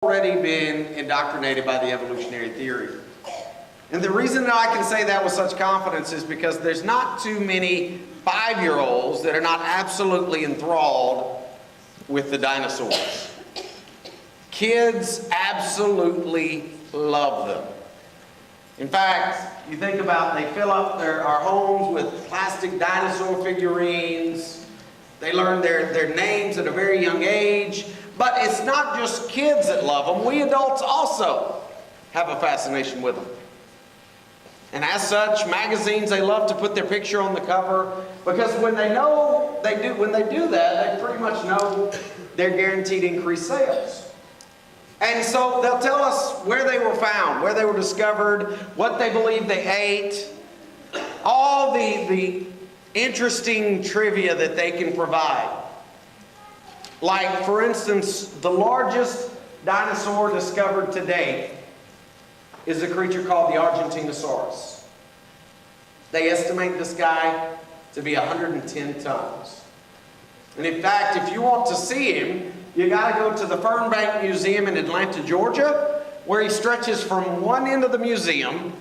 already been indoctrinated by the evolutionary theory. And the reason that I can say that with such confidence is because there's not too many 5-year-olds that are not absolutely enthralled with the dinosaurs. Kids absolutely love them. In fact, you think about, they fill up our homes with plastic dinosaur figurines. They learn their names at a very young age. But it's not just kids that love them. We adults also have a fascination with them. And as such, magazines, they love to put their picture on the cover, because when they do that, they pretty much know they're guaranteed increased sales. And so they'll tell us where they were found, where they were discovered, what they believe they ate, all the interesting trivia that they can provide. Like, for instance, the largest dinosaur discovered to date is a creature called the Argentinosaurus. They estimate this guy to be 110 tons. And in fact, if you want to see him, you got to go to the Fernbank Museum in Atlanta, Georgia, where he stretches from one end of the museum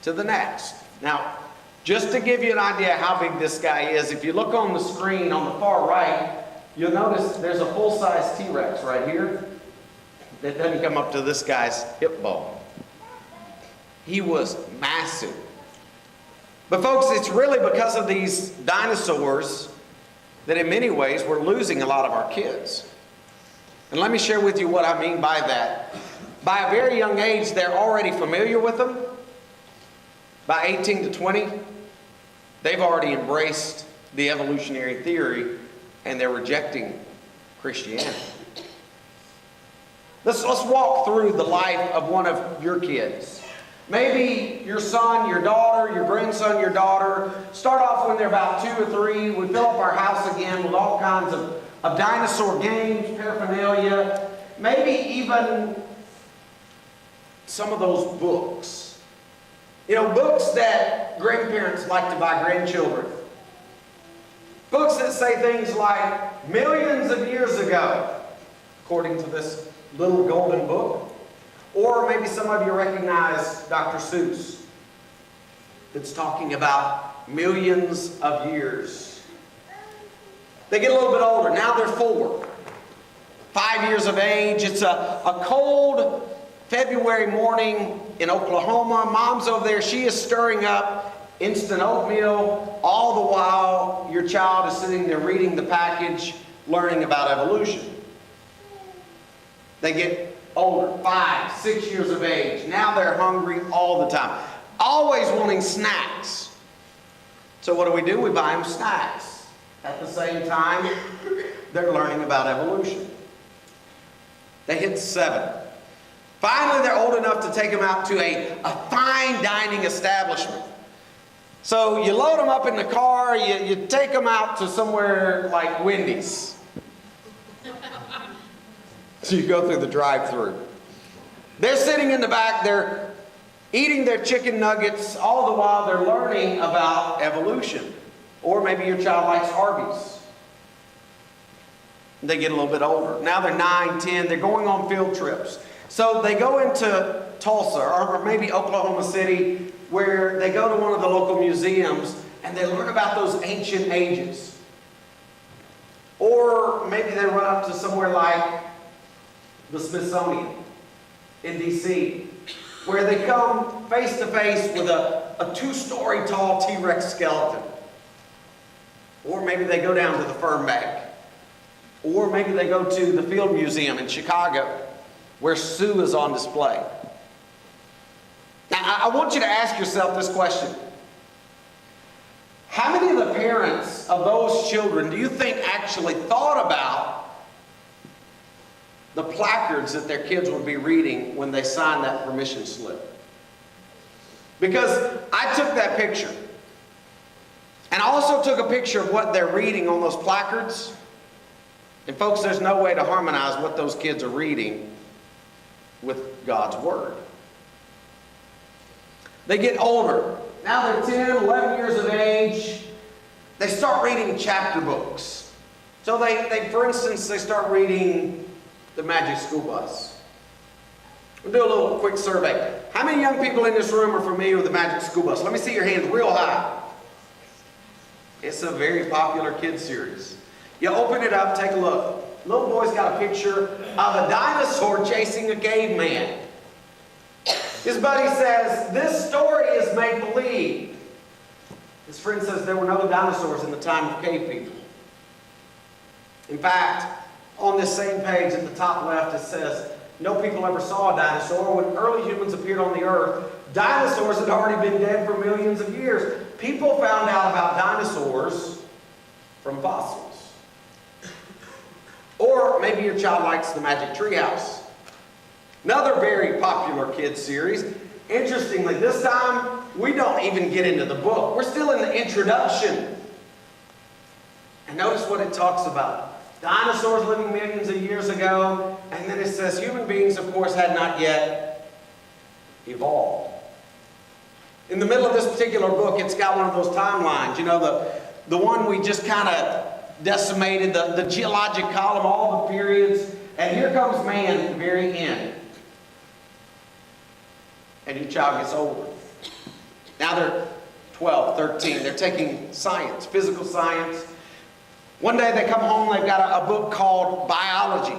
to the next. Now, just to give you an idea how big this guy is, if you look on the screen on the far right, you'll notice there's a full-size T-Rex right here that doesn't come up to this guy's hip bone. He was massive. But folks, it's really because of these dinosaurs that in many ways we're losing a lot of our kids. And let me share with you what I mean by that. By a very young age, they're already familiar with them. By 18 to 20, they've already embraced the evolutionary theory and they're rejecting Christianity. Let's walk through the life of one of your kids. Maybe your son, your daughter, your grandson, your daughter start off when they're about 2 or 3. We fill up our house again with all kinds of dinosaur games, paraphernalia, maybe even some of those books. You know, books that grandparents like to buy grandchildren. Books that say things like millions of years ago, according to this little golden book. Or maybe some of you recognize Dr. Seuss, that's talking about millions of years. They get a little bit older. Now they're 4, 5 years of age. It's a cold February morning in Oklahoma. Mom's over there. She is stirring up instant oatmeal. All the while, your child is sitting there reading the package, learning about evolution. They get older, 5, 6 years of age. Now they're hungry all the time, always wanting snacks. So what do? We buy them snacks. At the same time, they're learning about evolution. They hit 7. Finally, they're old enough to take them out to a fine dining establishment. So you load them up in the car, you take them out to somewhere like Wendy's. So you go through the drive-thru. They're sitting in the back, they're eating their chicken nuggets, all the while they're learning about evolution. Or maybe your child likes Arby's. They get a little bit older. Now they're 9, 10, they're going on field trips. So they go into Tulsa or maybe Oklahoma City, where they go to one of the local museums and they learn about those ancient ages. Or maybe they run up to somewhere like the Smithsonian in D.C., where they come face to face with a 2-story tall T-Rex skeleton. Or maybe they go down to the Fernbank. Or maybe they go to the Field Museum in Chicago, where Sue is on display. Now, I want you to ask yourself this question. How many of the parents of those children do you think actually thought about the placards that their kids would be reading when they signed that permission slip? Because I took that picture. And I also took a picture of what they're reading on those placards. And folks, there's no way to harmonize what those kids are reading with God's Word. They get older. Now they're 10, 11 years of age. They start reading chapter books. So they for instance, they start reading The Magic School Bus. We'll do a little quick survey. How many young people in this room are familiar with the Magic School Bus? Let me see your hands real high. It's a very popular kids series. You open it up, take a look. Little boy's got a picture of a dinosaur chasing a caveman. His buddy says, this story is make-believe. His friend says there were no dinosaurs in the time of cave people. In fact, on this same page at the top left, it says, no people ever saw a dinosaur. When early humans appeared on the earth, dinosaurs had already been dead for millions of years. People found out about dinosaurs from fossils. Or maybe your child likes the Magic Treehouse. Another very popular kids series. Interestingly, this time, we don't even get into the book. We're still in the introduction. And notice what it talks about. Dinosaurs living millions of years ago. And then it says human beings, of course, had not yet evolved. In the middle of this particular book, it's got one of those timelines. You know, the one we just kind of decimated, the geologic column, all the periods. And here comes man at the very end. And your child gets older. Now they're 12, 13. They're taking science, physical science. One day they come home, they've got a book called biology.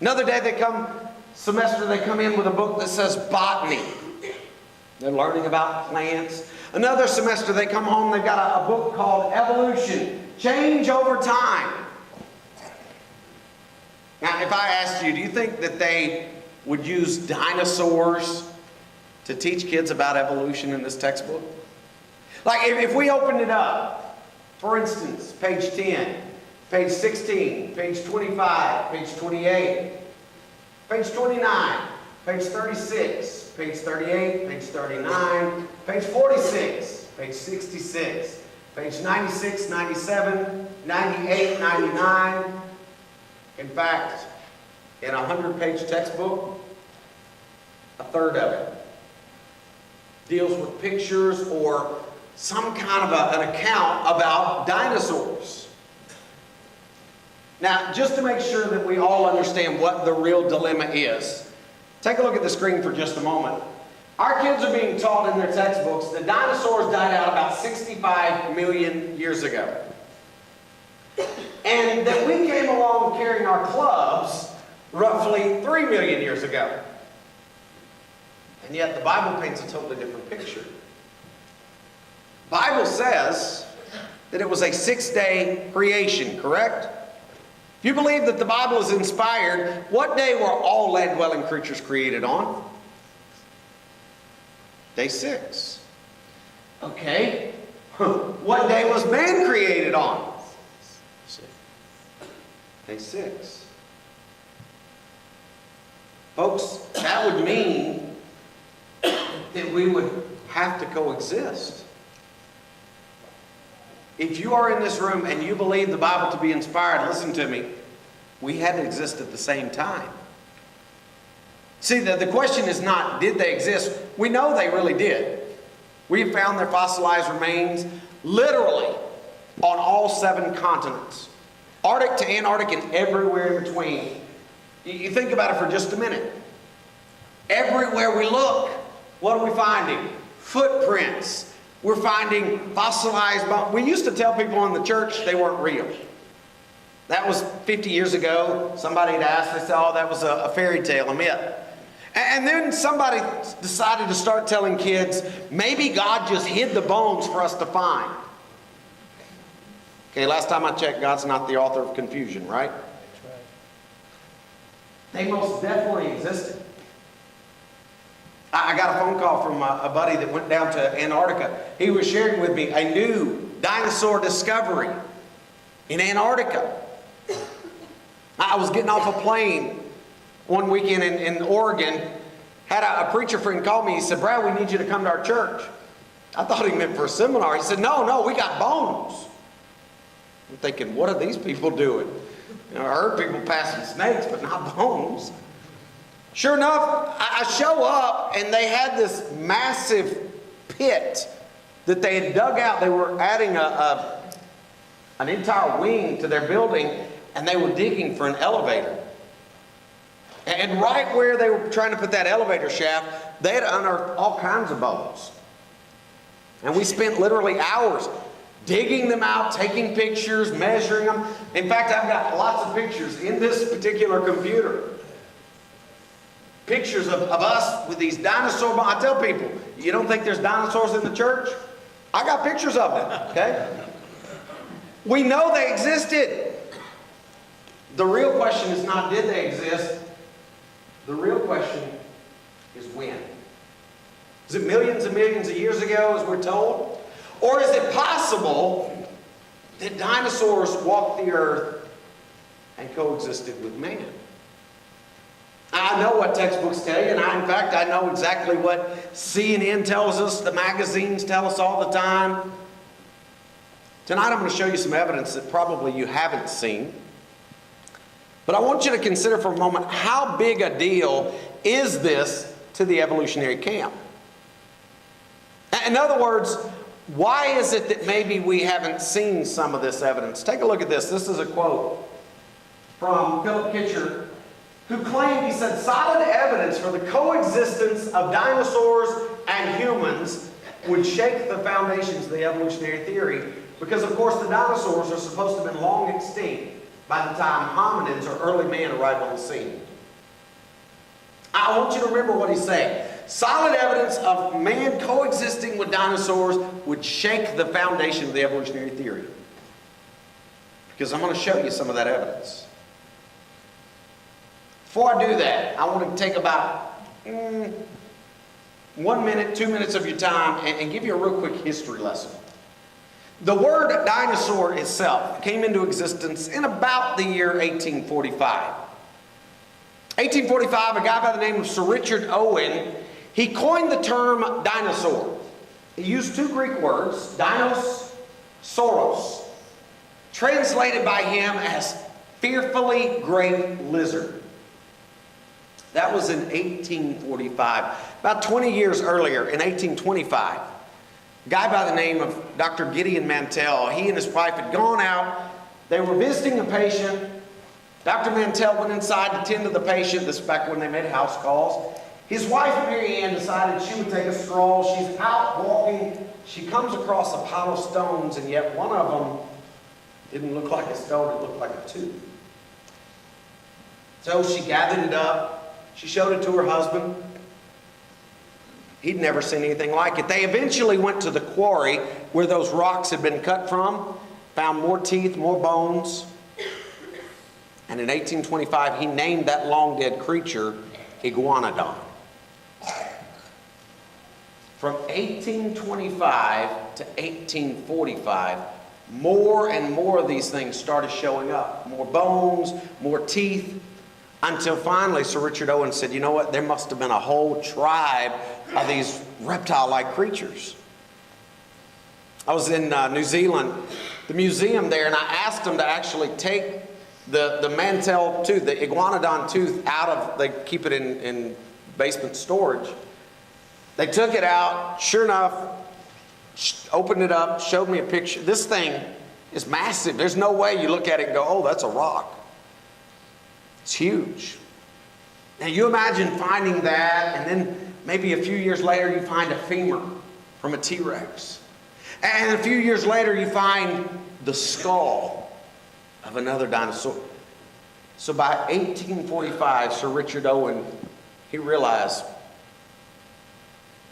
Another day they come in with a book that says botany. They're learning about plants. Another semester they come home, they've got a book called evolution, change over time. Now, if I asked you, do you think that they would use dinosaurs to teach kids about evolution in this textbook? Like if we opened it up, for instance, page 10, page 16, page 25, page 28, page 29, page 36, page 38, page 39, page 46, page 66, page 96, 97, 98, 99. In fact, in a 100-page textbook, a third of it deals with pictures or some kind of an account about dinosaurs. Now, just to make sure that we all understand what the real dilemma is, take a look at the screen for just a moment. Our kids are being taught in their textbooks that dinosaurs died out about 65 million years ago. And that we came along carrying our clubs roughly 3 million years ago. And yet the Bible paints a totally different picture. The Bible says that it was a 6-day creation, correct? If you believe that the Bible is inspired, what day were all land-dwelling creatures created on? Day 6. Okay. What day was man created on? Day 6. Folks, that would mean that we would have to coexist. If you are in this room and you believe the Bible to be inspired, listen to me, we had to exist at the same time. See, the question is not, did they exist? We know they really did. We have found their fossilized remains literally on all 7 continents. Arctic to Antarctic and everywhere in between. You think about it for just a minute. Everywhere we look, what are we finding? Footprints. We're finding fossilized bones. We used to tell people in the church they weren't real. That was 50 years ago. Somebody had asked, they said, oh, that was a fairy tale, a myth. And then somebody decided to start telling kids, maybe God just hid the bones for us to find. Okay, last time I checked, God's not the author of confusion, right? That's right. They most definitely existed. I got a phone call from a buddy that went down to Antarctica. He was sharing with me a new dinosaur discovery in Antarctica. I was getting off a plane one weekend in Oregon. Had a preacher friend call me. He said, Brad, we need you to come to our church. I thought he meant for a seminar. He said, no, we got bones. I'm thinking, what are these people doing? You know, I heard people passing snakes, but not bones. Sure enough, I show up and they had this massive pit that they had dug out. They were adding an entire wing to their building and they were digging for an elevator. And right where they were trying to put that elevator shaft, they had unearthed all kinds of bones. And we spent literally hours digging them out, taking pictures, measuring them. In fact, I've got lots of pictures in this particular computer. Pictures of us with these dinosaur bones. I tell people, you don't think there's dinosaurs in the church? I got pictures of them, okay? We know they existed. The real question is not did they exist. The real question is when. Is it millions and millions of years ago, as we're told? Or is it possible that dinosaurs walked the earth and coexisted with man? I know what textbooks tell you, and in fact, I know exactly what CNN tells us, the magazines tell us all the time. Tonight I'm going to show you some evidence that probably you haven't seen. But I want you to consider for a moment, how big a deal is this to the evolutionary camp? In other words, why is it that maybe we haven't seen some of this evidence? Take a look at this. This is a quote from Philip Kitcher, who claimed, he said, solid evidence for the coexistence of dinosaurs and humans would shake the foundations of the evolutionary theory, because of course the dinosaurs are supposed to have been long extinct by the time hominids or early man arrived on the scene. I want you to remember what he's saying. Solid evidence of man coexisting with dinosaurs would shake the foundation of the evolutionary theory. Because I'm going to show you some of that evidence. Before I do that, I want to take about 1 minute, 2 minutes of your time and give you a real quick history lesson. The word dinosaur itself came into existence in about the year 1845. 1845, a guy by the name of Sir Richard Owen, he coined the term dinosaur. He used two Greek words, dinos, sauros, translated by him as fearfully great lizard. That was in 1845. About 20 years earlier, in 1825, a guy by the name of Dr. Gideon Mantell, he and his wife had gone out. They were visiting a patient. Dr. Mantell went inside to tend to the patient. This is back when they made house calls. His wife, Mary Ann, decided she would take a stroll. She's out walking. She comes across a pile of stones, and yet one of them didn't look like a stone. It looked like a tooth. So she gathered it up. She showed it to her husband. He'd never seen anything like it. They eventually went to the quarry where those rocks had been cut from, found more teeth, more bones. And in 1825, he named that long-dead creature Iguanodon. From 1825 to 1845, more and more of these things started showing up. More bones, more teeth, until finally Sir Richard Owen said, you know what, there must have been a whole tribe of these reptile-like creatures. I was in New Zealand, the museum there, and I asked them to actually take the Mantell tooth, the Iguanodon tooth, out of, they keep it in basement storage. They took it out, sure enough, opened it up, showed me a picture. This thing is massive. There's no way you look at it and go, oh, that's a rock. It's huge. Now you imagine finding that, and then maybe a few years later you find a femur from a T-Rex. And a few years later you find the skull of another dinosaur. So by 1845, Sir Richard Owen, he realized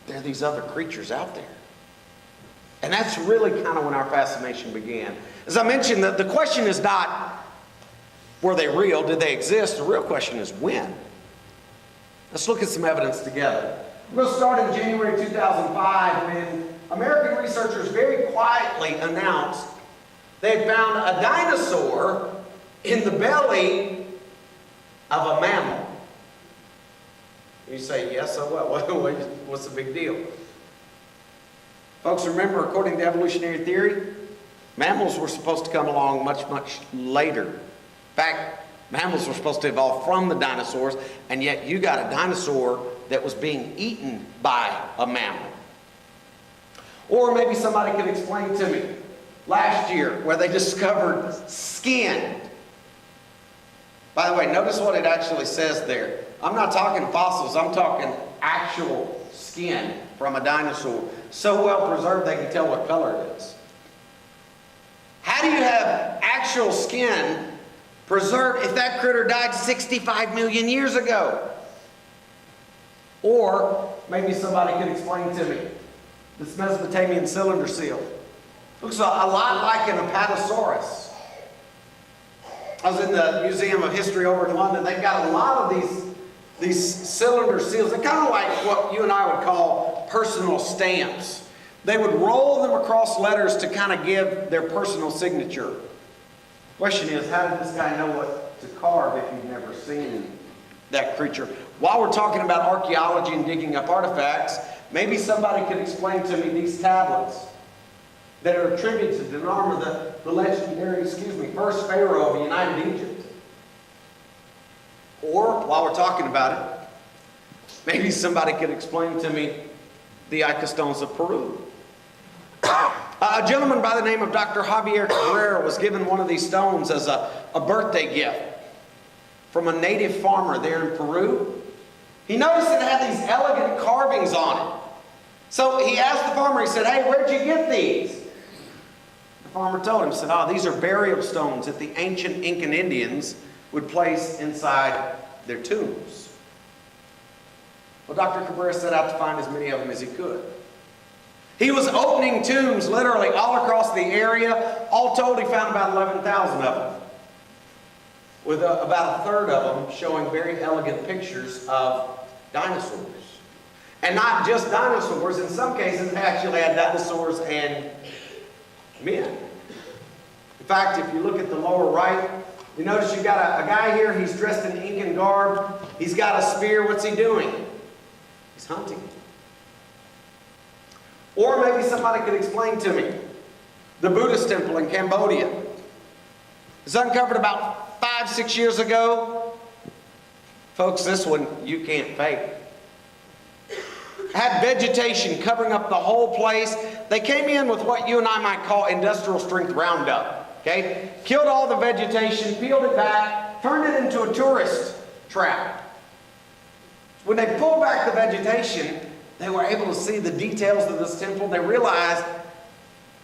there are these other creatures out there. And that's really kind of when our fascination began. As I mentioned, the question is not, were they real? Did they exist? The real question is when. Let's look at some evidence together. We're going to start in January 2005 when American researchers very quietly announced they had found a dinosaur in the belly of a mammal. You say, yes, so what? What's the big deal? Folks, remember, according to evolutionary theory, mammals were supposed to come along much, much later. In fact, mammals were supposed to evolve from the dinosaurs, and yet you got a dinosaur that was being eaten by a mammal. Or maybe somebody could explain to me, last year, where they discovered skin. By the way, notice what it actually says there. I'm not talking fossils, I'm talking actual skin from a dinosaur. So well preserved they can tell what color it is. How do you have actual skin preserved if that critter died 65 million years ago? Or maybe somebody could explain to me this Mesopotamian cylinder seal. Looks a lot like an Apatosaurus. I was in the Museum of History over in London. They've got a lot of these cylinder seals. They're kind of like what you and I would call personal stamps. They would roll them across letters to kind of give their personal signature. Question is, how did this guy know what to carve if you've never seen that creature? While we're talking about archaeology and digging up artifacts, maybe somebody could explain to me these tablets that are attributed to Dinosaur, the legendary, first pharaoh of the United Egypt. Or, while we're talking about it, maybe somebody could explain to me the Ica stones of Peru. A gentleman by the name of Dr. Javier Cabrera was given one of these stones as a birthday gift from a native farmer there in Peru. He noticed it had these elegant carvings on it. So he asked the farmer, he said, "Hey, where'd you get these?" The farmer told him, he said, "Oh, these are burial stones that the ancient Incan Indians would place inside their tombs." Well, Dr. Cabrera set out to find as many of them as he could. He was opening tombs literally all across the area. All told, he found about 11,000 of them, with about a third of them showing very elegant pictures of dinosaurs. And not just dinosaurs. In some cases, they actually had dinosaurs and men. In fact, if you look at the lower right, you notice you've got a guy here. He's dressed in Incan garb. He's got a spear. What's he doing? He's hunting. Or maybe somebody could explain to me the Buddhist temple in Cambodia. It was uncovered about 5-6 years ago. Folks, this one you can't fake. Had vegetation covering up the whole place. They came in with what you and I might call industrial strength Roundup. Okay? Killed all the vegetation, peeled it back, turned it into a tourist trap. When they pulled back the vegetation, they were able to see the details of this temple. They realized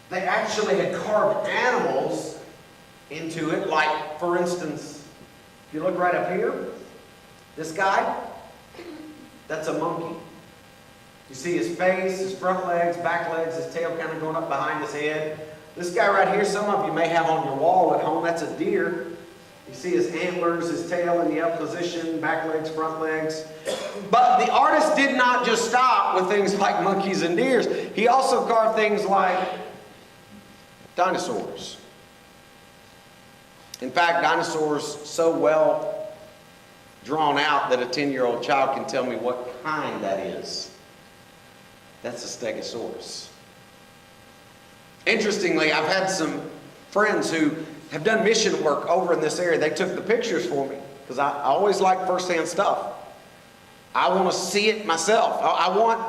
they actually had carved animals into it. Like, for instance, if you look right up here, this guy, that's a monkey. You see his face, his front legs, back legs, his tail kind of going up behind his head. This guy right here, some of you may have on your wall at home, that's a deer. You see his antlers, his tail in the up position, back legs, front legs. But the artist did not just stop with things like monkeys and deers. He also carved things like dinosaurs. In fact, dinosaurs so well drawn out that a 10-year-old child can tell me what kind that is. That's a Stegosaurus. Interestingly, I've had some friends who have done mission work over in this area. They took the pictures for me because I always like first-hand stuff. I want to see it myself. I want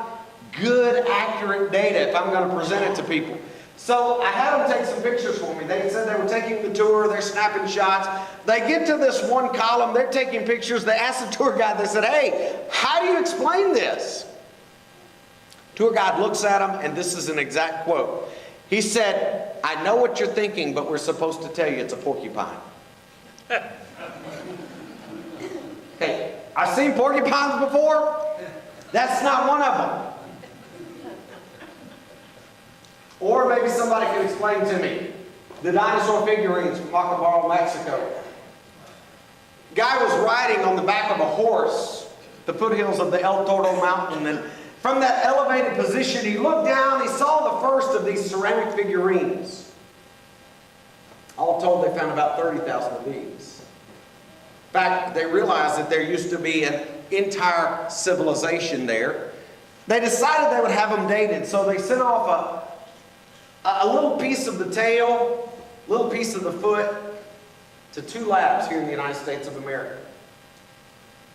good, accurate data if I'm going to present it to people. So I had them take some pictures for me. They said they were taking the tour. They're snapping shots. They get to this one column. They're taking pictures. They asked the tour guide. They said, "Hey, how do you explain this?" Tour guide looks at them, and this is an exact quote. He said, "I know what you're thinking, but we're supposed to tell you it's a porcupine." Hey, I've seen porcupines before. That's not one of them. Or maybe somebody can explain to me the dinosaur figurines from Acapulco, Mexico. Guy was riding on the back of a horse, the foothills of the El Toro mountain, and from that elevated position, he looked down, he saw the first of these ceramic figurines. All told, they found about 30,000 of these. In fact, they realized that there used to be an entire civilization there. They decided they would have them dated, so they sent off a little piece of the tail, a little piece of the foot, to 2 labs here in the United States of America.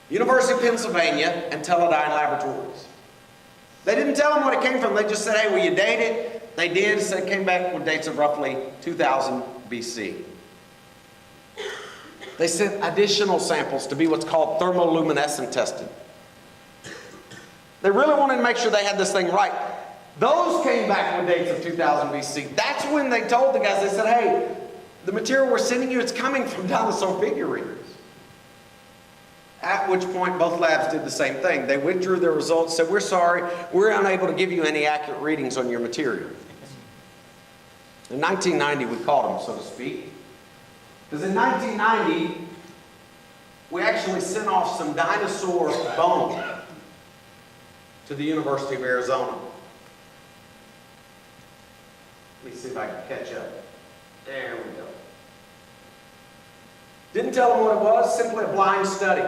University of Pennsylvania and Teledyne Laboratories. They didn't tell them what it came from. They just said, "Hey, will you date it?" They did. So it came back with dates of roughly 2000 BC. They sent additional samples to be what's called thermoluminescent tested. They really wanted to make sure they had this thing right. Those came back with dates of 2000 BC. That's when they told the guys, they said, hey, the material we're sending you, it's coming from dinosaur figurines. At which point both labs did the same thing. They withdrew their results, said, we're sorry, we're unable to give you any accurate readings on your material. In 1990, we caught them, so to speak. Because in 1990, we actually sent off some dinosaur bone to the University of Arizona. Let me see if I can catch up. There we go. Didn't tell them what it was, simply a blind study.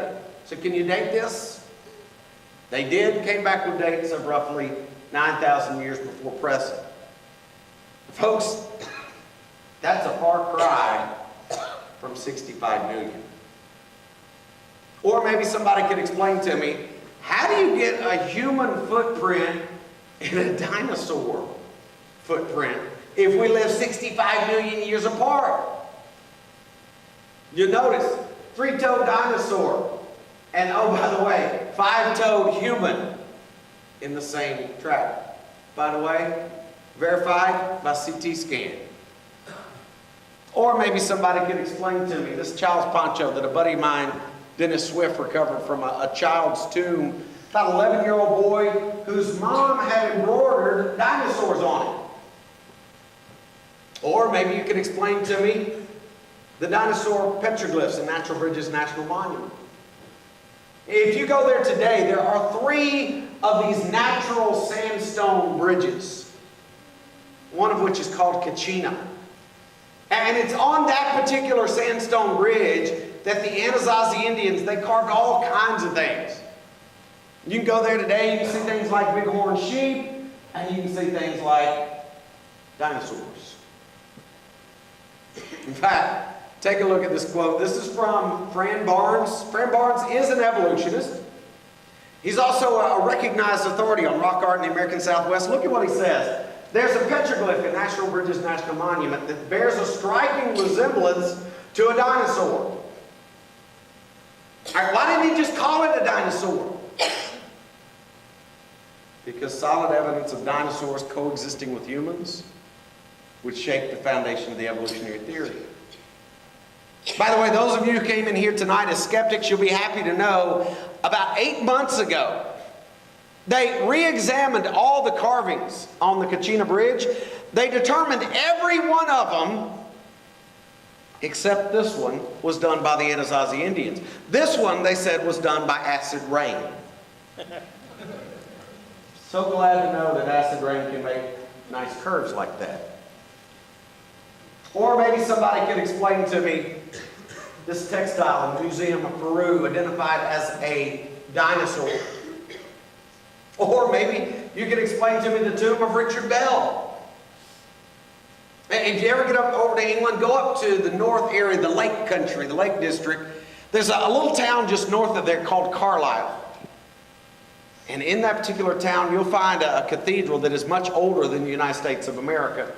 So can you date this? They did, came back with dates of roughly 9,000 years before present. Folks, that's a far cry from 65 million. Or maybe somebody could explain to me, how do you get a human footprint in a dinosaur footprint if we live 65 million years apart? You notice, 3-toed dinosaur, and oh, by the way, 5-toed human in the same track. By the way, verified by CT scan. Or maybe somebody could explain to me this child's poncho that a buddy of mine, Dennis Swift, recovered from a child's tomb. About an 11-year-old boy whose mom had embroidered dinosaurs on it. Or maybe you could explain to me the dinosaur petroglyphs in Natural Bridges National Monument. If you go there today, there are 3 of these natural sandstone bridges, one of which is called Kachina. And it's on that particular sandstone bridge that the Anasazi Indians, they carved all kinds of things. You can go there today, you can see things like bighorn sheep, and you can see things like dinosaurs. In fact, take a look at this quote. This is from Fran Barnes. Fran Barnes is an evolutionist. He's also a recognized authority on rock art in the American Southwest. Look at what he says. There's a petroglyph in Natural Bridges National Monument that bears a striking resemblance to a dinosaur. All right, why didn't he just call it a dinosaur? Because solid evidence of dinosaurs coexisting with humans would shape the foundation of the evolutionary theory. By the way, those of you who came in here tonight as skeptics, you'll be happy to know about 8 months ago, they re-examined all the carvings on the Kachina Bridge. They determined every one of them, except this one, was done by the Anasazi Indians. This one, they said, was done by acid rain. So glad to know that acid rain can make nice curves like that. Or maybe somebody could explain to me this textile in the Museum of Peru identified as a dinosaur. Or maybe you could explain to me the tomb of Richard Bell. If you ever get up over to England, go up to the north area, the Lake Country, the Lake District. There's a little town just north of there called Carlisle. And in that particular town, you'll find a cathedral that is much older than the United States of America.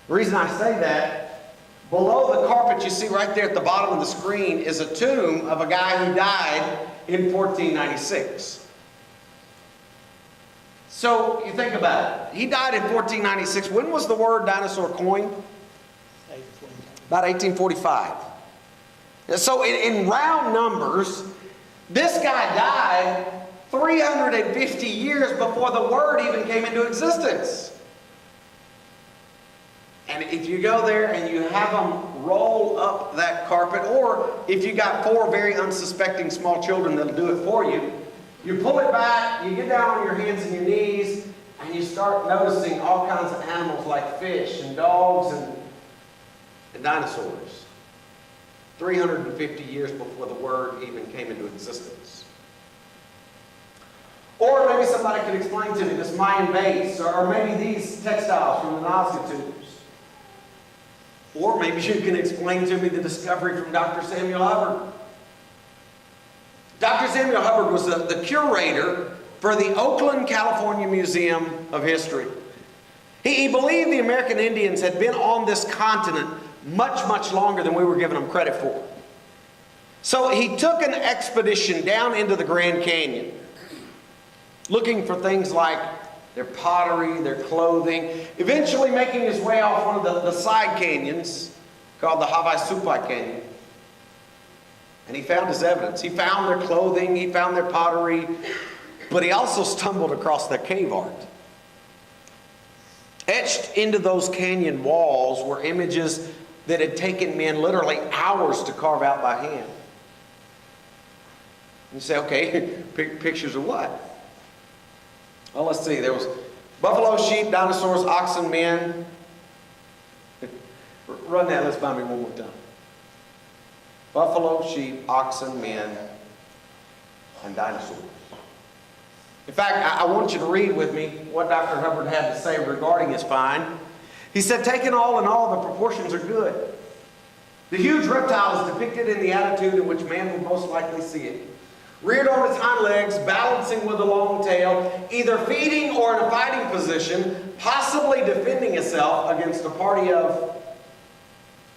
The reason I say that, below the carpet you see right there at the bottom of the screen is a tomb of a guy who died in 1496. So you think about it. He died in 1496. When was the word dinosaur coined? About 1845. So in round numbers, this guy died 350 years before the word even came into existence. And if you go there and you have them roll up that carpet, or if you got 4 very unsuspecting small children that'll do it for you, you pull it back, you get down on your hands and your knees, and you start noticing all kinds of animals like fish and dogs and dinosaurs. 350 years before the word even came into existence. Or maybe somebody could explain to me this Mayan vase, or maybe these textiles from the Nazca tombs. Or maybe you can explain to me the discovery from Dr. Samuel Hubbard. Dr. Samuel Hubbard was the curator for the Oakland, California Museum of History. He believed the American Indians had been on this continent much, much longer than we were giving them credit for. So he took an expedition down into the Grand Canyon, looking for things like their pottery, their clothing, eventually making his way off one of the side canyons called the Havasupai Canyon. And he found his evidence. He found their clothing, he found their pottery, but he also stumbled across their cave art. Etched into those canyon walls were images that had taken men literally hours to carve out by hand. You say, okay, pictures of what? Well, let's see. There was buffalo, sheep, dinosaurs, oxen, men. Run that list by me one more time. Buffalo, sheep, oxen, men, and dinosaurs. In fact, I want you to read with me what Dr. Hubbard had to say regarding his find. He said, taken all in all, the proportions are good. The huge reptile is depicted in the attitude in which man would most likely see it. Reared on its hind legs, balancing with a long tail, either feeding or in a fighting position, possibly defending itself against a party of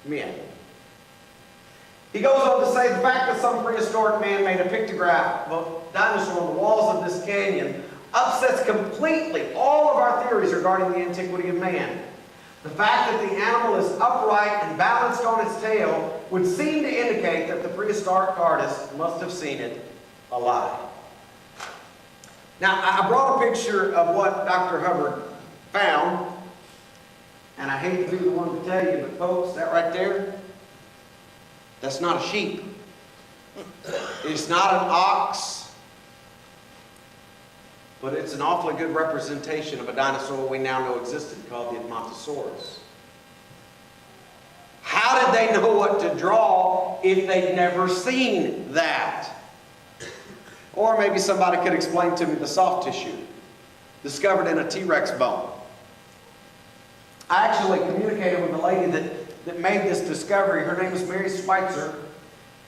men. He goes on to say the fact that some prehistoric man made a pictograph of a dinosaur on the walls of this canyon upsets completely all of our theories regarding the antiquity of man. The fact that the animal is upright and balanced on its tail would seem to indicate that the prehistoric artist must have seen it alive. Now, I brought a picture of what Dr. Hubbard found, and I hate to be the one to tell you, but folks, that right there, that's not a sheep. It's not an ox. But it's an awfully good representation of a dinosaur we now know existed called the Edmontosaurus. How did they know what to draw if they'd never seen that? Or maybe somebody could explain to me the soft tissue discovered in a T-Rex bone. I actually communicated with a lady that made this discovery. Her name is Mary Schweitzer.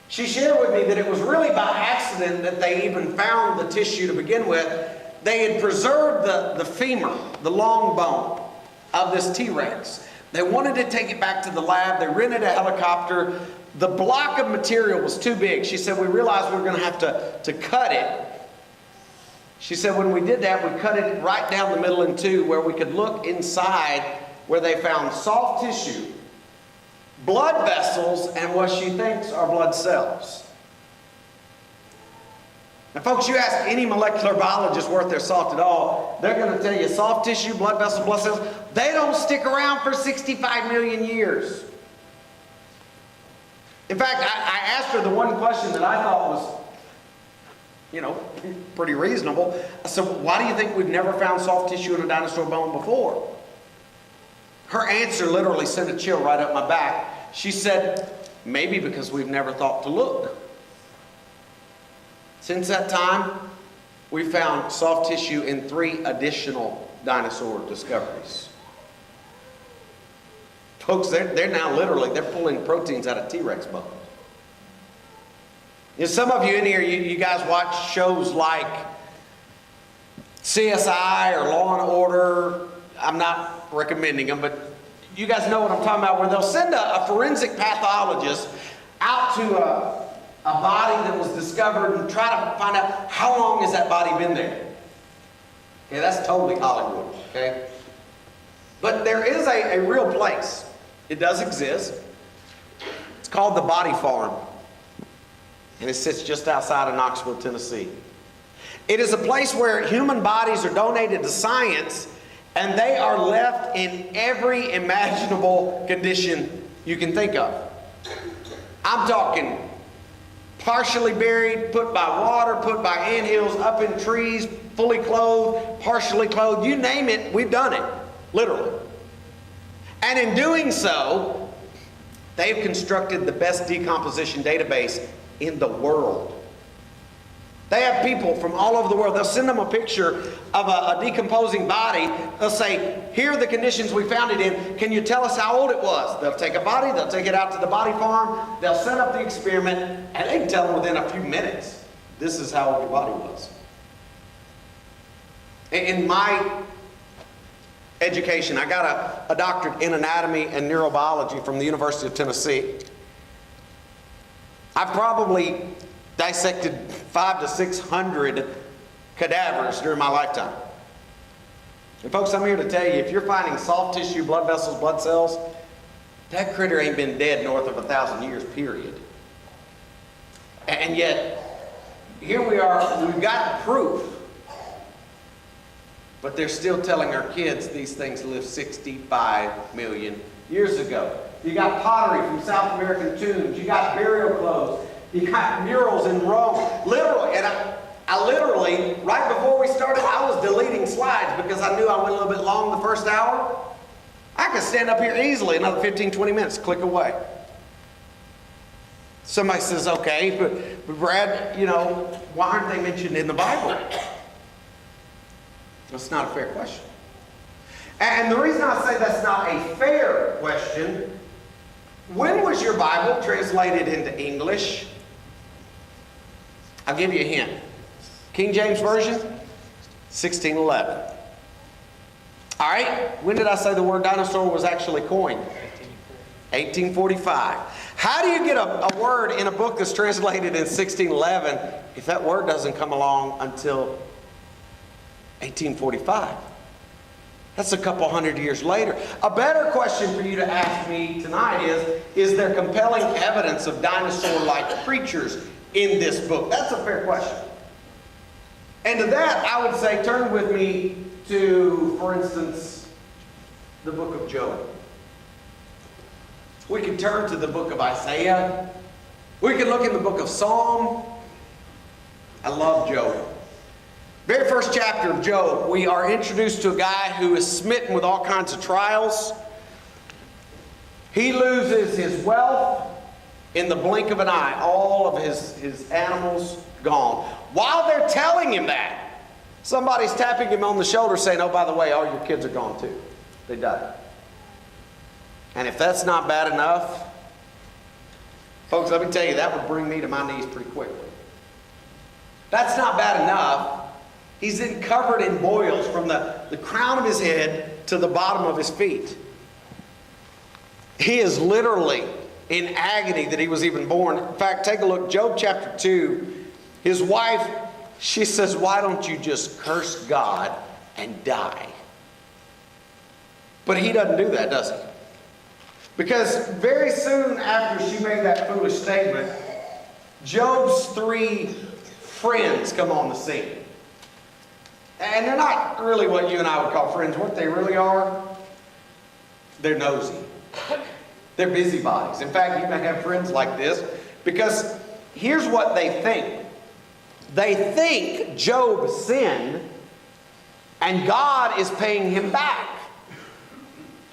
She shared with me that it was really by accident that they even found the tissue to begin with. They had preserved the femur, the long bone of this T-Rex. They wanted to take it back to the lab. They rented a helicopter. The block of material was too big. She said, we realized we were going to have to cut it. She said, when we did that, we cut it right down the middle in two where we could look inside where they found soft tissue, blood vessels, and what she thinks are blood cells. Now, folks, you ask any molecular biologist worth their salt at all, they're going to tell you soft tissue, blood vessels, blood cells, they don't stick around for 65 million years. In fact, I asked her the one question that I thought was, pretty reasonable. I said, why do you think we've never found soft tissue in a dinosaur bone before? Her answer literally sent a chill right up my back. She said, maybe because we've never thought to look. Since that time, we found soft tissue in 3 additional dinosaur discoveries. Folks, they're now literally, they're pulling proteins out of T-Rex bones. Some of you in here, you guys watch shows like CSI or Law and Order. I'm not recommending them, but you guys know what I'm talking about, where they'll send a forensic pathologist out to a body that was discovered and try to find out how long has that body been there. Okay, that's totally Hollywood, okay? But there is a real place. It does exist. It's called the Body Farm. And it sits just outside of Knoxville, Tennessee. It is a place where human bodies are donated to science, and they are left in every imaginable condition you can think of. I'm talking partially buried, put by water, put by anthills, up in trees, fully clothed, partially clothed, you name it, we've done it, literally. And in doing so, they've constructed the best decomposition database in the world. They have people from all over the world. They'll send them a picture of a decomposing body. They'll say, here are the conditions we found it in. Can you tell us how old it was? They'll take a body, they'll take it out to the body farm, they'll set up the experiment, and they can tell them within a few minutes, this is how old your body was. In my education, I got a doctorate in anatomy and neurobiology from the University of Tennessee. I've probably dissected 500 to 600 cadavers during my lifetime. And folks, I'm here to tell you, if you're finding soft tissue, blood vessels, blood cells, that critter ain't been dead north of 1,000 years, period. And yet, here we are, we've got proof. But they're still telling our kids these things lived 65 million years ago. You got pottery from South American tombs. You got burial clothes. You got murals in Rome. Literally, and I literally, right before we started, I was deleting slides because I knew I went a little bit long the first hour. I could stand up here easily another 15, 20 minutes, click away. Somebody says, okay, but Brad, why aren't they mentioned in the Bible? That's not a fair question. And the reason I say that's not a fair question, when was your Bible translated into English? I'll give you a hint. King James Version, 1611. All right, when did I say the word dinosaur was actually coined? 1845. How do you get a word in a book that's translated in 1611 if that word doesn't come along until 1845? That's a couple hundred years later. A better question for you to ask me tonight is there compelling evidence of dinosaur-like creatures in this book? That's a fair question. And to that, I would say turn with me to, for instance, the book of Job. We can turn to the book of Isaiah. We can look in the book of Psalm. I love Job. Very first chapter of Job, we are introduced to a guy who is smitten with all kinds of trials. He loses his wealth in the blink of an eye. All of his animals gone. While they're telling him that, somebody's tapping him on the shoulder saying, oh, by the way, all your kids are gone too. They died. And if that's not bad enough, folks, let me tell you, that would bring me to my knees pretty quickly. That's not bad enough. He's then covered in boils from the crown of his head to the bottom of his feet. He is literally in agony that he was even born. In fact, take a look, Job chapter 2. His wife, she says, why don't you just curse God and die? But he doesn't do that, does he? Because very soon after she made that foolish statement, Job's 3 friends come on the scene. And they're not really what you and I would call friends. What they really are, they're nosy. They're busybodies. In fact, you may have friends like this because here's what they think. They think Job sinned and God is paying him back.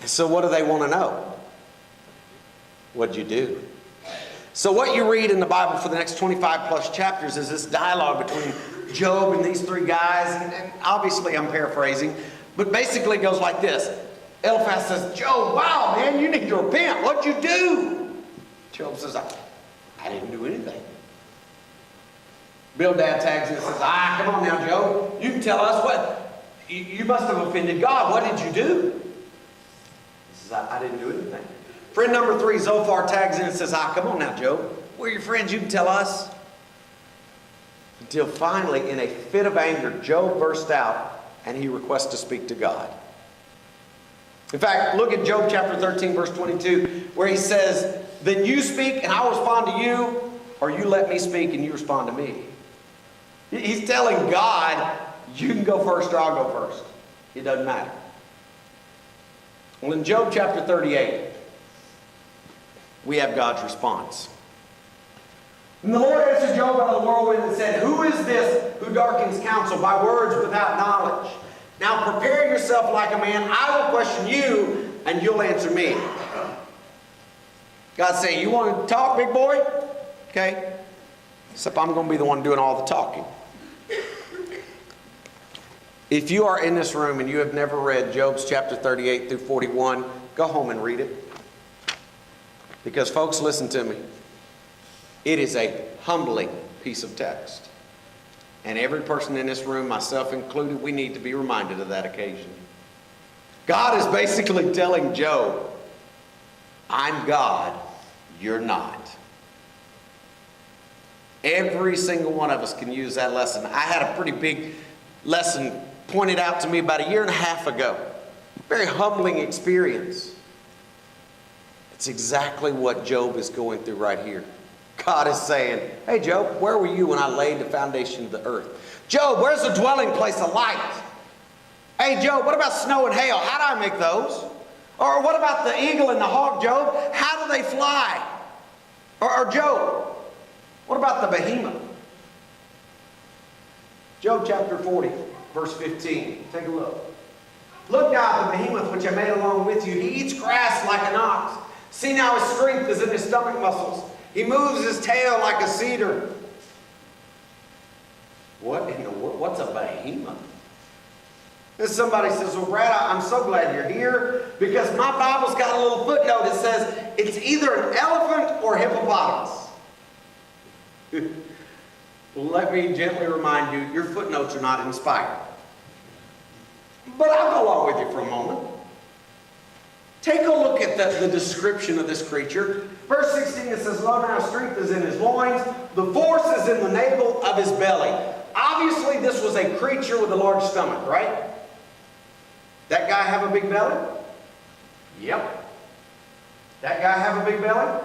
So what do they want to know? What'd you do? So what you read in the Bible for the next 25 plus chapters is this dialogue between Job and these 3 guys. And obviously I'm paraphrasing, but basically it goes like this. Eliphaz says, Job, wow, man, you need to repent. What'd you do? Job says, I didn't do anything. Bildad tags in and says, come on now, Job. You can tell us what. You must have offended God. What did you do? He says, I didn't do anything. Friend number 3, Zophar, tags in and says, come on now, Job. We're your friends. You can tell us. Until finally, in a fit of anger, Job burst out and he requests to speak to God. In fact, look at Job chapter 13, verse 22, where he says, then you speak and I'll respond to you, or you let me speak and you respond to me. He's telling God, you can go first or I'll go first. It doesn't matter. Well, in Job chapter 38, we have God's response. And the Lord answered Job out of the whirlwind and said, who is this who darkens counsel by words without knowledge? Now prepare yourself like a man. I will question you and you'll answer me. God's saying, you want to talk, big boy? Okay. Except I'm going to be the one doing all the talking. If you are in this room and you have never read Job's chapter 38 through 41, go home and read it. Because folks, listen to me. It is a humbling piece of text. And every person in this room, myself included, we need to be reminded of that occasion. God is basically telling Job, I'm God, you're not. Every single one of us can use that lesson. I had a pretty big lesson pointed out to me about a year and a half ago. Very humbling experience. It's exactly what Job is going through right here. God is saying, hey Job, where were you when I laid the foundation of the earth? Job, where's the dwelling place of light? Hey Job, what about snow and hail? How do I make those? Or what about the eagle and the hawk, Job? How do they fly? Or Job, what about the behemoth? Job chapter 40, verse 15. Take a look. Look now at the behemoth which I made along with you. He eats grass like an ox. See now his strength is in his stomach muscles. He moves his tail like a cedar. What in the world? What's a behemoth? And somebody says, well, Brad, I'm so glad you're here because my Bible's got a little footnote. It says it's either an elephant or hippopotamus. Well, let me gently remind you, your footnotes are not inspired. But I'll go along with you for a moment. Take a look at the description of this creature. Verse 16, it says, lo, now strength is in his loins. The force is in the navel of his belly. Obviously, this was a creature with a large stomach, right? That guy have a big belly? Yep. That guy have a big belly?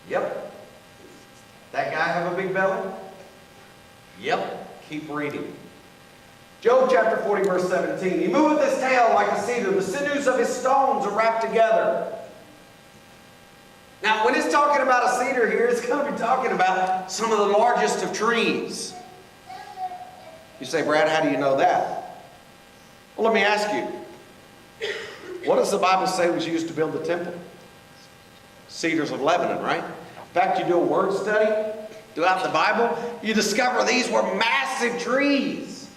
Yep. That guy have a big belly? Yep. Keep reading. Job chapter 40, verse 17. He moveth his tail like a cedar. The sinews of his stones are wrapped together. Now, when it's talking about a cedar here, it's going to be talking about some of the largest of trees. You say, Brad, how do you know that? Well, let me ask you. What does the Bible say was used to build the temple? Cedars of Lebanon, right? In fact, you do a word study throughout the Bible, you discover these were massive trees.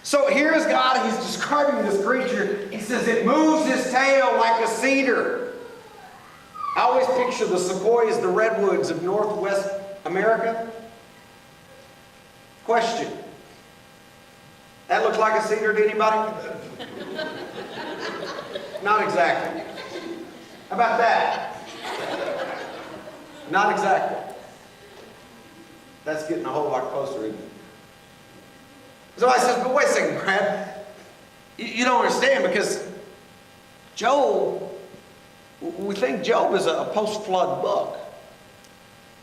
So here's God, he's describing this creature. He says it moves his tail like a cedar. I always picture the sequoias, the redwoods of Northwest America. Question. That looks like a cedar to anybody? Not exactly. How about that? Not exactly. That's getting a whole lot closer, isn't it? So I said, but wait a second, Brad. You don't understand because Job, we think Job is a post-flood book.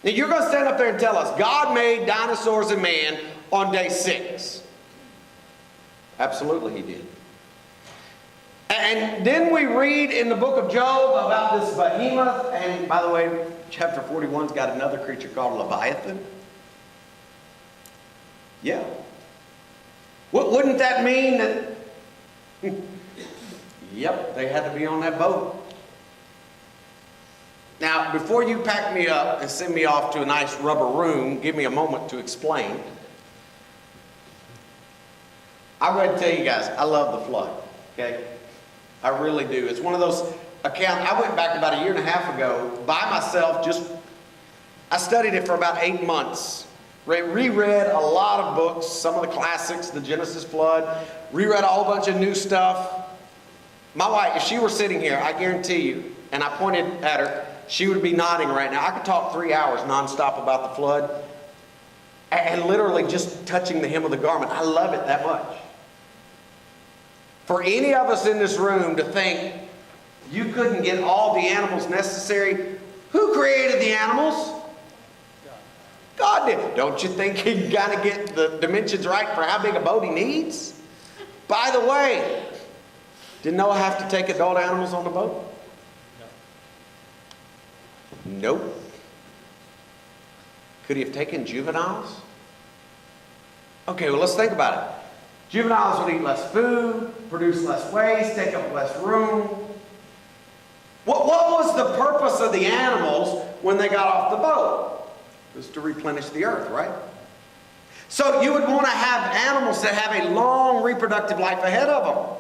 Now you're going to stand up there and tell us God made dinosaurs and man on day 6. Absolutely he did. And then we read in the book of Job about this behemoth. And by the way, chapter 41's got another creature called Leviathan. Yeah. Wouldn't that mean that, yep, they had to be on that boat. Now, before you pack me up and send me off to a nice rubber room, give me a moment to explain. I'm going to tell you guys, I love the flood, okay? I really do. It's one of those accounts. I went back about a year and a half ago by myself, I studied it for about 8 months. Reread a lot of books, some of the classics, the Genesis flood, reread a whole bunch of new stuff. My wife, if she were sitting here, I guarantee you, and I pointed at her, she would be nodding right now. I could talk 3 hours nonstop about the flood and literally just touching the hem of the garment. I love it that much. For any of us in this room to think you couldn't get all the animals necessary, who created the animals? God did. Don't you think he got to get the dimensions right for how big a boat he needs? By the way, did Noah have to take adult animals on the boat? No. Nope. Could he have taken juveniles? Okay, well, let's think about it. Juveniles would eat less food, produce less waste, take up less room. What was the purpose of the animals when they got off the boat? It was to replenish the earth, right? So you would want to have animals that have a long reproductive life ahead of them.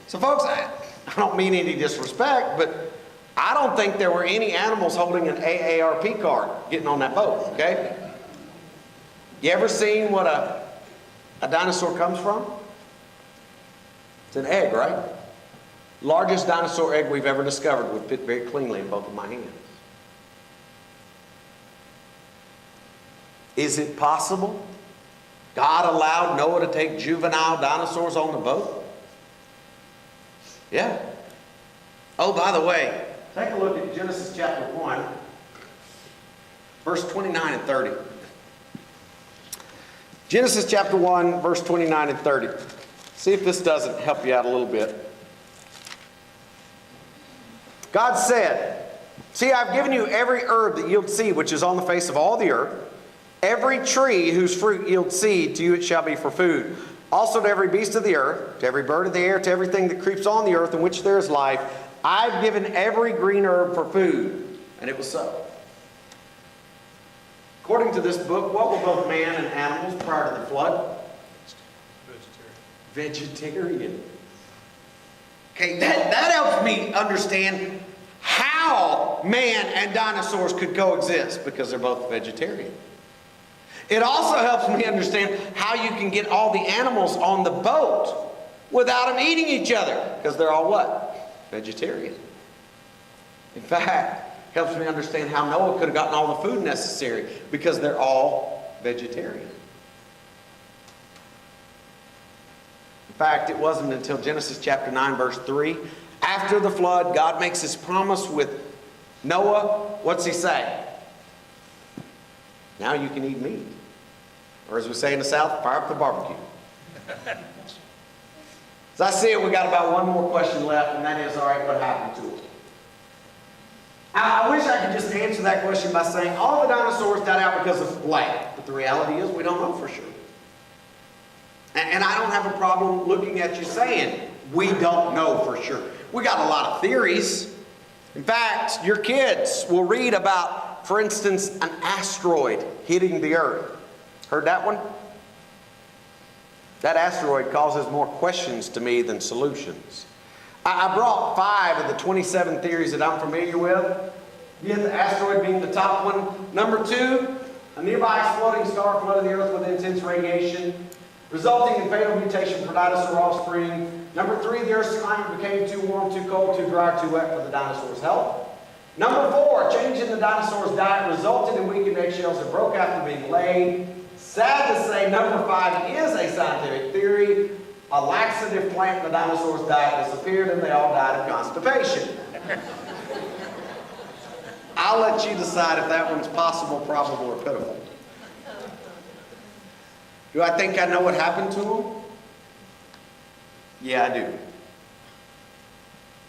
So folks, I don't mean any disrespect, but I don't think there were any animals holding an AARP card getting on that boat, okay? You ever seen what a dinosaur comes from? It's an egg, right? Largest dinosaur egg we've ever discovered would fit very cleanly in both of my hands. Is it possible God allowed Noah to take juvenile dinosaurs on the boat? Yeah. Oh, by the way, take a look at Genesis chapter 1, verse 29 and 30. Genesis chapter 1, verse 29 and 30. See if this doesn't help you out a little bit. God said, "See, I've given you every herb that yields seed, which is on the face of all the earth. Every tree whose fruit yields seed, to you it shall be for food. Also to every beast of the earth, to every bird of the air, to everything that creeps on the earth in which there is life, I've given every green herb for food." And it was so. According to this book, what were both man and animals prior to the flood? Vegetarian. Okay, that helps me understand how man and dinosaurs could coexist, because they're both vegetarian. It also helps me understand how you can get all the animals on the boat without them eating each other, because they're all what? Vegetarian. In fact, it helps me understand how Noah could have gotten all the food necessary, because they're all vegetarian. In fact, it wasn't until Genesis chapter 9, verse 3, after the flood, God makes his promise with Noah. What's he say? Now you can eat meat. Or as we say in the South, fire up the barbecue. As I see it, we got about one more question left, and that is, all right, what happened to them? I wish I could just answer that question by saying all the dinosaurs died out because of light. But the reality is we don't know for sure. And I don't have a problem looking at you saying we don't know for sure. We got a lot of theories. In fact, your kids will read about, for instance, an asteroid hitting the earth. Heard that one? That asteroid causes more questions to me than solutions. I brought 5 of the 27 theories that I'm familiar with. You have the asteroid being the top one. Number 2, a nearby exploding star flooded the earth with intense radiation, resulting in fatal mutation for dinosaur offspring. Number 3, the earth's climate became too warm, too cold, too dry, too wet for the dinosaurs' health. Number 4, change in the dinosaurs' diet resulted in weakened eggshells that broke after being laid. Sad to say, number 5 is a scientific theory. A laxative plant in the dinosaurs' diet disappeared and they all died of constipation. I'll let you decide if that one's possible, probable, or pitiful. Do I think I know what happened to them? Yeah, I do.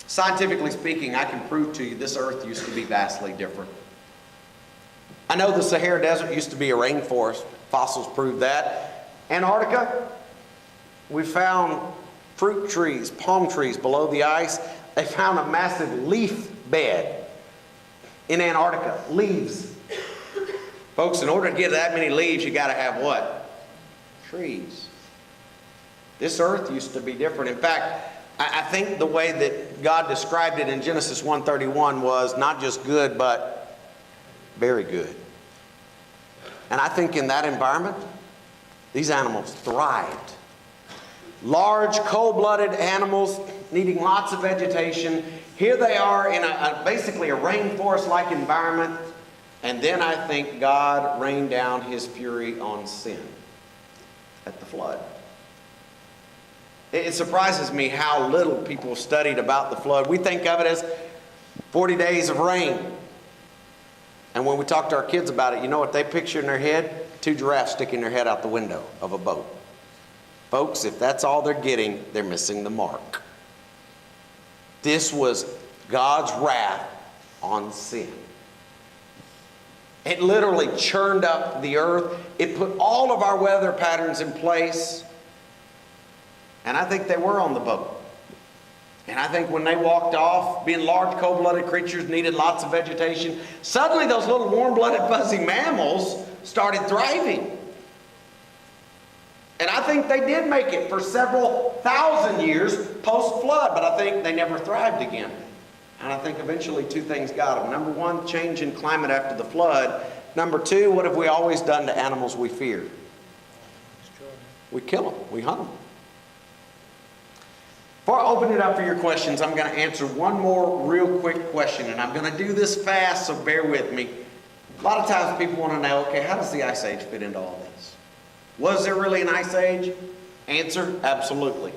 Scientifically speaking, I can prove to you this earth used to be vastly different. I know the Sahara Desert used to be a rainforest. Fossils prove that. Antarctica, we found fruit trees, palm trees below the ice. They found a massive leaf bed in Antarctica. Leaves. Folks, in order to get that many leaves, you got to have what? Trees. This earth used to be different. In fact, I think the way that God described it in Genesis 1:31 was not just good, but very good. And I think in that environment, these animals thrived. Large, cold-blooded animals needing lots of vegetation. Here they are in basically a rainforest-like environment. And then I think God rained down his fury on sin at the flood. It surprises me how little people studied about the flood. We think of it as 40 days of rain. And when we talk to our kids about it, you know what they picture in their head? 2 giraffes sticking their head out the window of a boat. Folks, if that's all they're getting, they're missing the mark. This was God's wrath on sin. It literally churned up the earth. It put all of our weather patterns in place. And I think they were on the boat. And I think when they walked off, being large, cold-blooded creatures, needed lots of vegetation, suddenly those little warm-blooded, fuzzy mammals started thriving. And I think they did make it for several thousand years post-flood, but I think they never thrived again. And I think eventually 2 things got them. Number 1, change in climate after the flood. Number 2, what have we always done to animals we fear? We kill them. We hunt them. Before I open it up for your questions, I'm going to answer one more real quick question. And I'm going to do this fast, so bear with me. A lot of times people want to know, okay, how does the Ice Age fit into all this? Was there really an Ice Age? Answer, absolutely.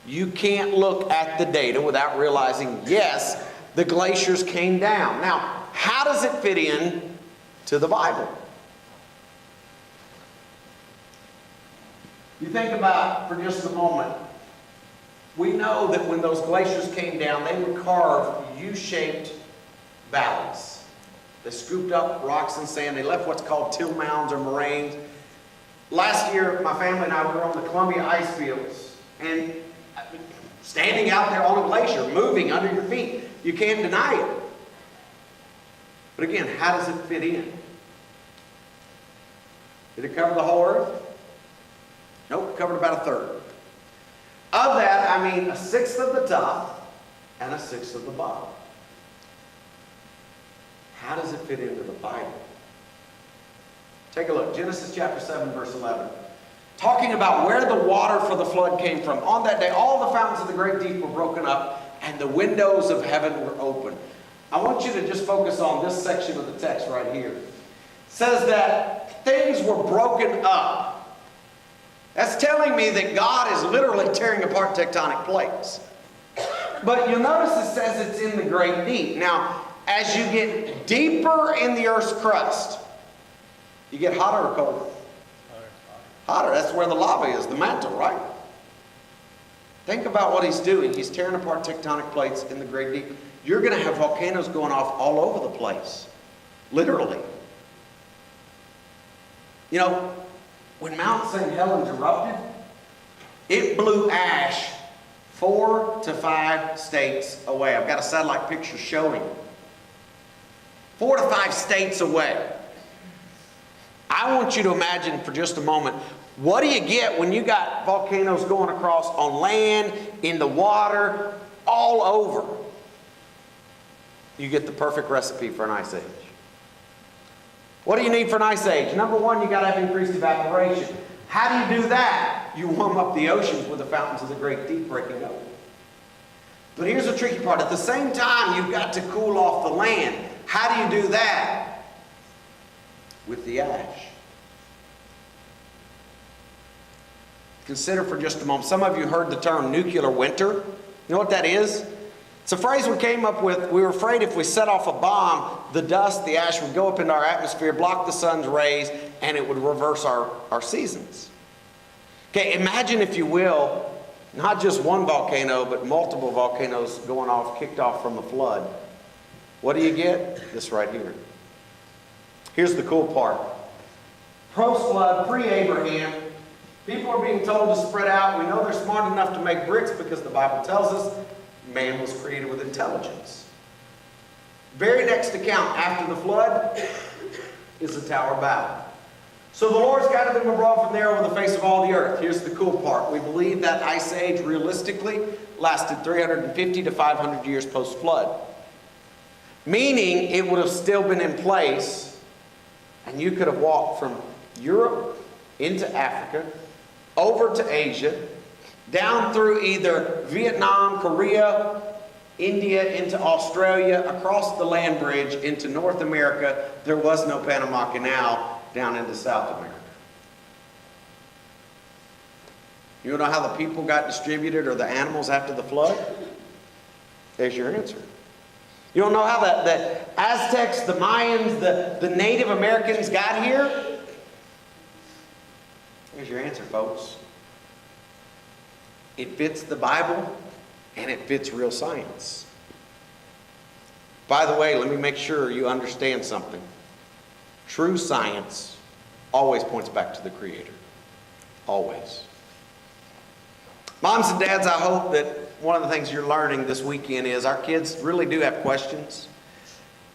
You can't look at the data without realizing, yes, the glaciers came down. Now, how does it fit in to the Bible? You think about, for just a moment, we know that when those glaciers came down, they would carve U-shaped valleys. They scooped up rocks and sand. They left what's called till mounds or moraines. Last year, my family and I were on the Columbia ice fields, and standing out there on a glacier, moving under your feet, you can't deny it. But again, how does it fit in? Did it cover the whole earth? Nope, covered about a third. Of that, I mean a sixth of the top and a sixth of the bottom. How does it fit into the Bible? Take a look. Genesis chapter 7, verse 11. Talking about where the water for the flood came from. On that day, all the fountains of the great deep were broken up, and the windows of heaven were open. I want you to just focus on this section of the text right here. It says that things were broken up. That's telling me that God is literally tearing apart tectonic plates. But you'll notice it says it's in the great deep. Now, as you get deeper in the earth's crust, you get hotter or colder? Hotter. That's where the lava is, the mantle, right? Think about what he's doing. He's tearing apart tectonic plates in the great deep. You're going to have volcanoes going off all over the place. Literally. You know, when Mount St. Helens erupted, it blew ash 4 to 5 states away. I've got a satellite picture showing. 4 to 5 states away. I want you to imagine for just a moment, what do you get when you got volcanoes going across on land, in the water, all over? You get the perfect recipe for an ice age. What do you need for an ice age? Number one, you got to have increased evaporation. How do you do that? You warm up the oceans with the fountains of the great deep breaking open. But here's the tricky part. At the same time, you've got to cool off the land. How do you do that? With the ash. Consider for just a moment. Some of you heard the term nuclear winter. You know what that is? It's a phrase we came up with. We were afraid if we set off a bomb, the dust, the ash would go up into our atmosphere, block the sun's rays, and it would reverse our seasons. Okay, imagine, if you will, not just one volcano, but multiple volcanoes going off, kicked off from a flood. What do you get? This right here. Here's the cool part. Post-flood, pre-Abraham, people are being told to spread out. We know they're smart enough to make bricks because the Bible tells us man was created with intelligence. Very next account after the flood is the Tower of Babel. So the Lord scattered them abroad from there over the face of all the earth. Here's the cool part. We believe that ice age realistically lasted 350 to 500 years post-flood. Meaning it would have still been in place, and you could have walked from Europe into Africa, over to Asia, down through either Vietnam, Korea, India, into Australia, across the land bridge into North America. There was no Panama Canal down into South America. You know how the people got distributed, or the animals, after the flood? There's your answer. You don't know how the Aztecs, the Mayans, the Native Americans got here? Here's your answer, folks. It fits the Bible, and it fits real science. By the way, let me make sure you understand something. True science always points back to the Creator. Always. Moms and dads, I hope that one of the things you're learning this weekend is our kids really do have questions.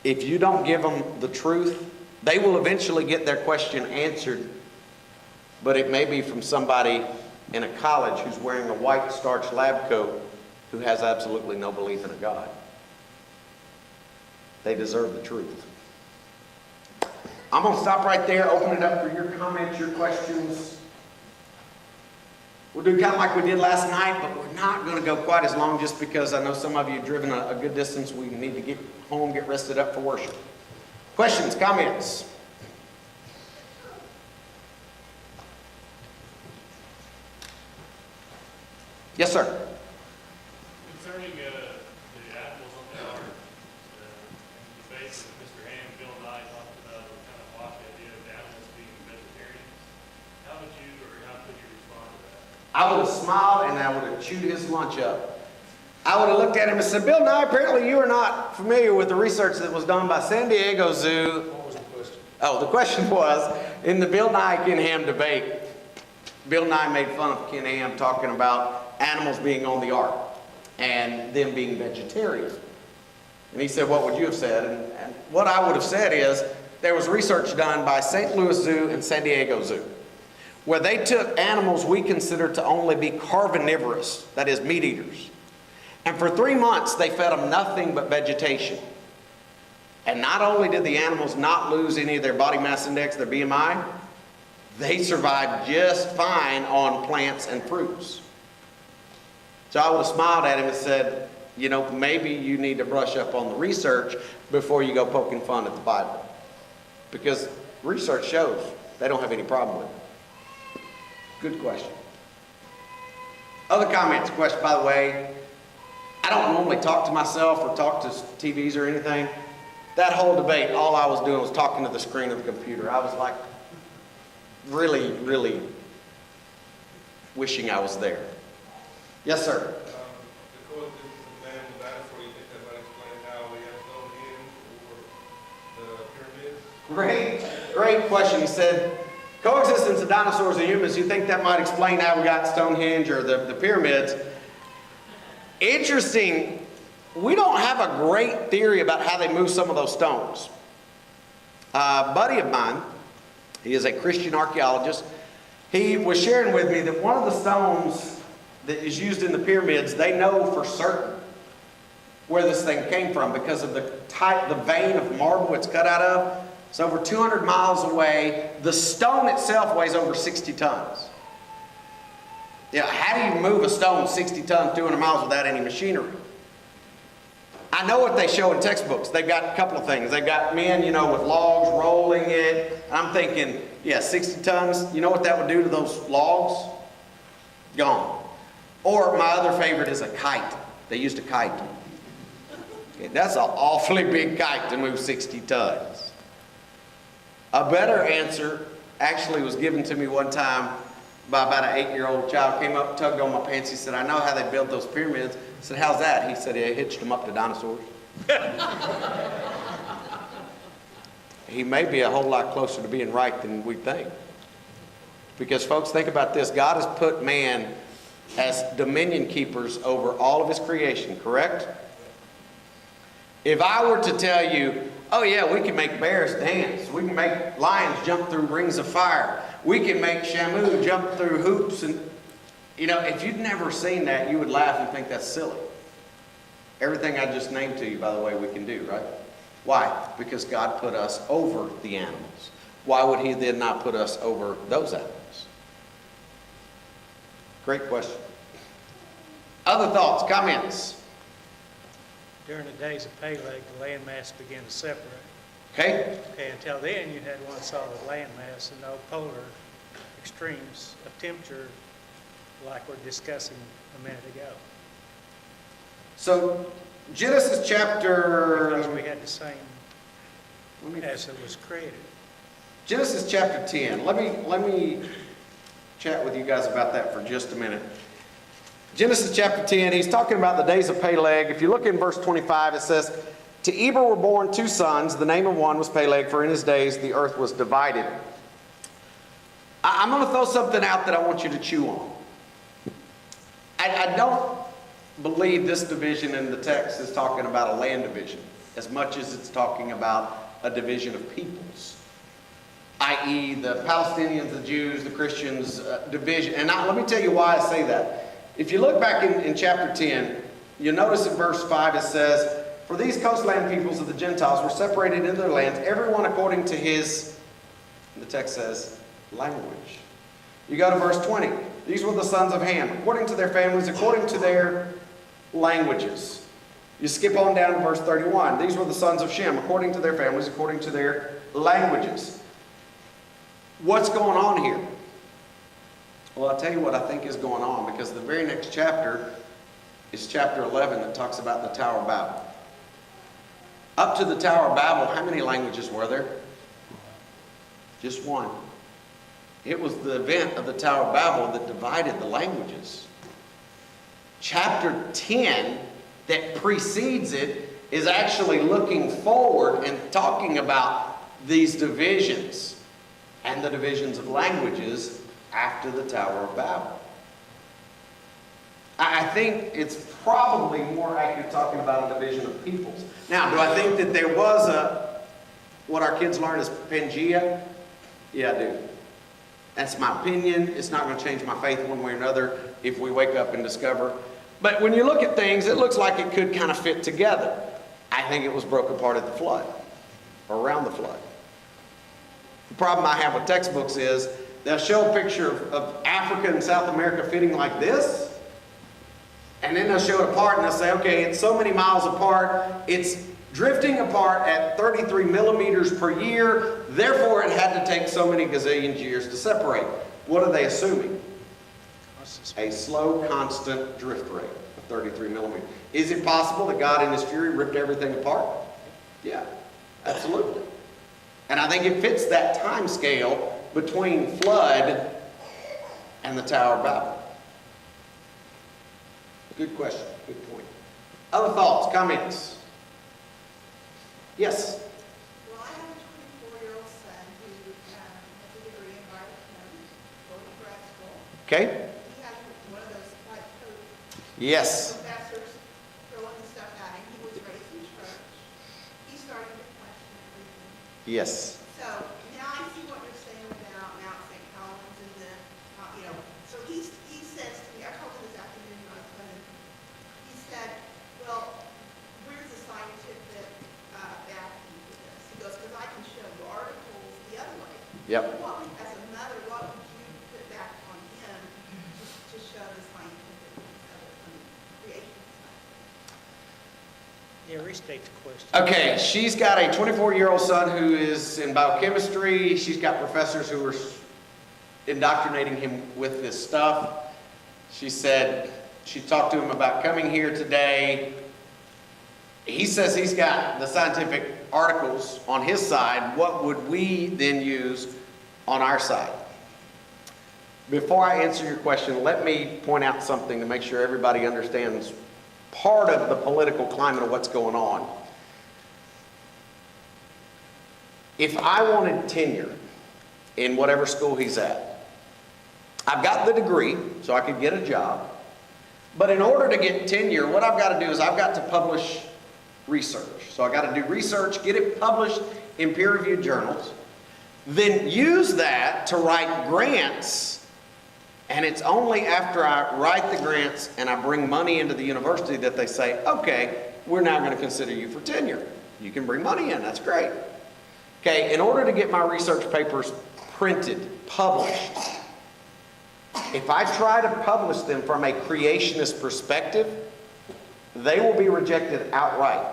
If you don't give them the truth, they will eventually get their question answered, but it may be from somebody in a college who's wearing a white starch lab coat who has absolutely no belief in a God. They deserve the truth. I'm going to stop right there, open it up for your comments, your questions. We'll do kind of like we did last night, but we're not going to go quite as long just because I know some of you have driven a good distance. We need to get home, get rested up for worship. Questions, comments? Yes, sir. Concerning the animals on the ark, the debate that Mr. Ham, Bill and I talked about, were kind of mock the idea of animals being vegetarians. How would you, or how could you respond to that? I would have smiled and I would have chewed his lunch up. I would have looked at him and said, Bill Nye, apparently you are not familiar with the research that was done by San Diego Zoo. What was the question? Oh, the question was, in the Bill Nye Ken Ham debate, Bill Nye made fun of Ken Ham talking about animals being on the ark and them being vegetarian. And he said, what would you have said? And what I would have said is, there was research done by St. Louis Zoo and San Diego Zoo, where they took animals we consider to only be carnivorous, that is, meat eaters. And for 3 months, they fed them nothing but vegetation. And not only did the animals not lose any of their body mass index, their BMI, they survived just fine on plants and fruits. So I would have smiled at him and said, you know, maybe you need to brush up on the research before you go poking fun at the Bible. Because research shows they don't have any problem with it. Good question. Other comments? Question, by the way, I don't normally talk to myself or talk to TVs or anything. That whole debate, all I was doing was talking to the screen of the computer. I was like, really, really wishing I was there. Yes, sir. The coexistence of man and dinosaur, you think that might explain how we have Stonehenge or the pyramids? Great question. He said, coexistence of dinosaurs and humans, you think that might explain how we got Stonehenge or the pyramids? Interesting. We don't have a great theory about how they moved some of those stones. A buddy of mine, he is a Christian archaeologist, he was sharing with me that one of the stones that is used in the pyramids, they know for certain where this thing came from because of the type, the vein of marble it's cut out of. It's over 200 miles away. The stone itself weighs over 60 tons. Yeah, how do you move a stone 60 tons, 200 miles without any machinery? I know what they show in textbooks. They've got a couple of things. They've got men, you know, with logs rolling it. I'm thinking, yeah, 60 tons. You know what that would do to those logs? Gone. Or my other favorite is a kite. They used a kite. Okay, that's an awfully big kite to move 60 tons. A better answer actually was given to me one time by about an 8-year-old child. Came up, tugged on my pants. He said, I know how they built those pyramids. I said, how's that? He said, they hitched them up to dinosaurs. He may be a whole lot closer to being right than we think. Because folks, think about this. God has put man as dominion keepers over all of his creation, correct? If I were to tell you, oh yeah, we can make bears dance. We can make lions jump through rings of fire. We can make Shamu jump through hoops. And you know, if you'd never seen that, you would laugh and think that's silly. Everything I just named to you, by the way, we can do, right? Why? Because God put us over the animals. Why would he then not put us over those animals? Great question. Other thoughts, comments? During the days of Peleg, the landmass began to separate. Okay. Okay, until then, you had one solid landmass and no polar extremes of temperature like we're discussing a minute ago. So, Genesis chapter... Because we had the same as it was created. Genesis chapter 10. Let me chat with you guys about that for just a minute. Genesis chapter 10, he's talking about the days of Peleg. If you look in verse 25, it says, to Eber were born 2 sons. The name of one was Peleg, for in his days the earth was divided. I'm going to throw something out that I want you to chew on. I don't believe this division in the text is talking about a land division as much as it's talking about a division of peoples, i.e. the Palestinians, the Jews, the Christians division. And now, let me tell you why I say that. If you look back in chapter 10, you'll notice in verse 5 it says, for these coastland peoples of the Gentiles were separated into their lands, everyone according to his, the text says, language. You go to verse 20. These were the sons of Ham, according to their families, according to their languages. You skip on down to verse 31. These were the sons of Shem, according to their families, according to their languages. What's going on here? Well, I'll tell you what I think is going on, because the very next chapter is chapter 11 that talks about the Tower of Babel. Up to the Tower of Babel, how many languages were there? Just one. It was the event of the Tower of Babel that divided the languages. Chapter 10 that precedes it is actually looking forward and talking about these divisions and the divisions of languages after the Tower of Babel. I think it's probably more accurate talking about a division of peoples. Now, do I think that there was what our kids learn is Pangea? Yeah, I do. That's my opinion. It's not going to change my faith one way or another if we wake up and discover. But when you look at things, it looks like it could kind of fit together. I think it was broken apart at the flood, or around the flood. The problem I have with textbooks is they'll show a picture of Africa and South America fitting like this, and then they'll show it apart and they'll say, okay, it's so many miles apart, it's drifting apart at 33 millimeters per year, therefore it had to take so many gazillion years to separate. What are they assuming? A slow, constant drift rate of 33 millimeters. Is it possible that God in His fury ripped everything apart? Yeah, absolutely. And I think it fits that time scale between flood and the Tower of Babel. Good question, good point. Other thoughts, comments? Yes? Well, I have a 24-year-old son who has a degree in biochem, going to grad school. Okay. He has one of those white coat Yes. professors throwing stuff at him. He was raised in church. He's starting to question everything. Yes. So now I see what you're saying about Mount St. Helens and the, so he says to me, I called him this afternoon, I was going to, he said, well, where's the scientific backing for this? He goes, because I can show you articles the other way. Yep. As a mother, what would you put back on him to show the scientific creation side? Yeah, restate the question. Okay, she's got a 24-year-old son who is in biochemistry. She's got professors who are indoctrinating him with this stuff. She said she talked to him about coming here today. He says he's got the scientific articles on his side. What would we then use on our side? Before I answer your question, let me point out something to make sure everybody understands part of the political climate of what's going on. If I wanted tenure in whatever school he's at, I've got the degree, so I could get a job. But in order to get tenure, what I've got to do is I've got to publish research. So I've got to do research, get it published in peer-reviewed journals, then use that to write grants. And it's only after I write the grants and I bring money into the university that they say, okay, we're now going to consider you for tenure. You can bring money in, that's great. Okay, in order to get my research papers printed, published, if I try to publish them from a creationist perspective, they will be rejected outright.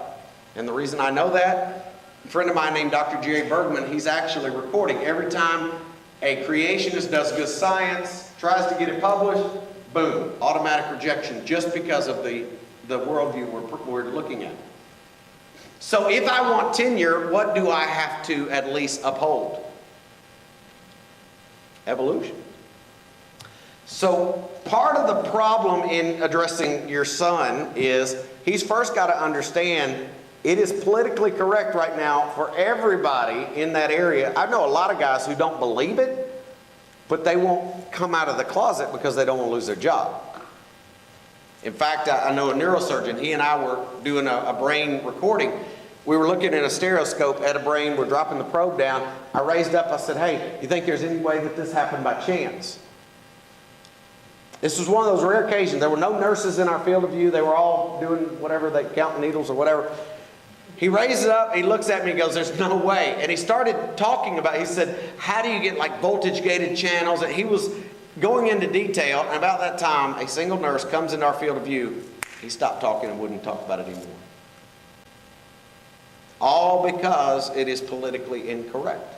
And the reason I know that, a friend of mine named Dr. Jerry Bergman, he's actually recording every time a creationist does good science, tries to get it published, boom, automatic rejection just because of the worldview we're looking at. So if I want tenure, what do I have to at least uphold? Evolution. So part of the problem in addressing your son is he's first got to understand it is politically correct right now for everybody in that area. I know a lot of guys who don't believe it, but they won't come out of the closet because they don't want to lose their job. In fact, I know a neurosurgeon. He and I were doing a brain recording. We were looking at a stereoscope at a brain. We're dropping the probe down. I raised up. I said, hey, you think there's any way that this happened by chance? This was one of those rare occasions. There were no nurses in our field of view. They were all doing whatever, they counting needles or whatever. He raised it up, he looks at me and goes, there's no way. And he started talking about, he said, how do you get like voltage gated channels? And he was going into detail. And about that time, a single nurse comes into our field of view. He stopped talking and wouldn't talk about it anymore. all because it is politically incorrect.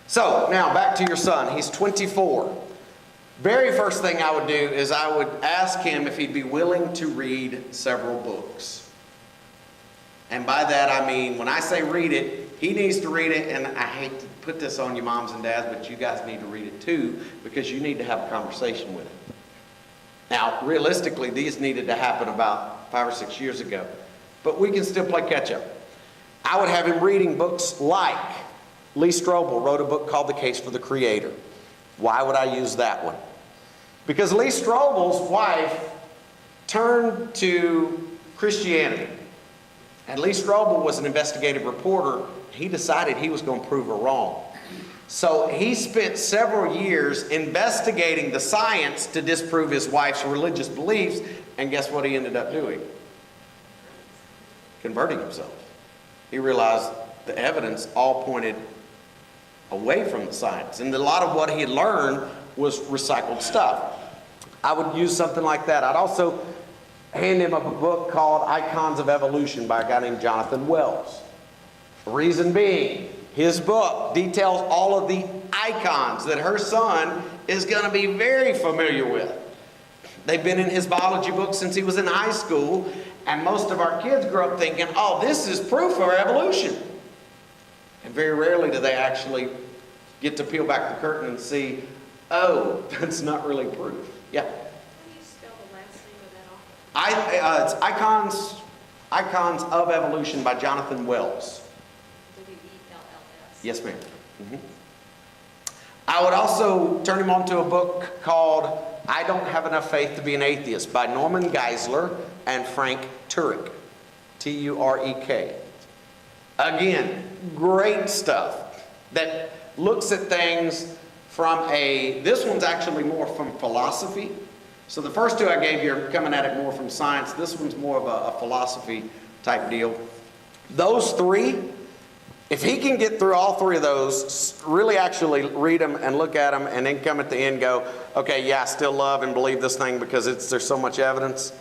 So now back to your son. He's 24. Very first thing I would do is I would ask him if he'd be willing to read several books. And by that I mean, when I say read it, he needs to read it, and I hate to put this on you moms and dads, but you guys need to read it too, because you need to have a conversation with it. Now, realistically, these needed to happen about 5 or 6 years ago, but we can still play catch up. I would have him reading books like Lee Strobel wrote a book called The Case for the Creator. Why would I use that one? Because Lee Strobel's wife turned to Christianity. And Lee Strobel was an investigative reporter. He decided he was going to prove her wrong. So he spent several years investigating the science to disprove his wife's religious beliefs. And guess what he ended up doing? Converting himself. He realized the evidence all pointed away from the science. And a lot of what he had learned was recycled stuff. I would use something like that. I'd also hand him a book called Icons of Evolution by a guy named Jonathan Wells. The reason being, his book details all of the icons that her son is going to be very familiar with. They've been in his biology book since he was in high school, and most of our kids grow up thinking, oh, this is proof of evolution. And very rarely do they actually get to peel back the curtain and see, oh, that's not really proof. Yeah? How do you spell the last name of that author? It's Icons of Evolution by Jonathan Wells. W-E-L-L-S. Yes, ma'am. I would also turn him on to a book called I Don't Have Enough Faith to Be an Atheist by Norman Geisler and Frank Turek. T-U-R-E-K. Again, great stuff that looks at things from this one's actually more from philosophy. So the first two I gave you are coming at it more from science. This one's more of a philosophy type deal. Those three, if he can get through all three of those, really actually read them and look at them, and then come at the end go, okay, yeah, I still love and believe this thing because there's so much evidence.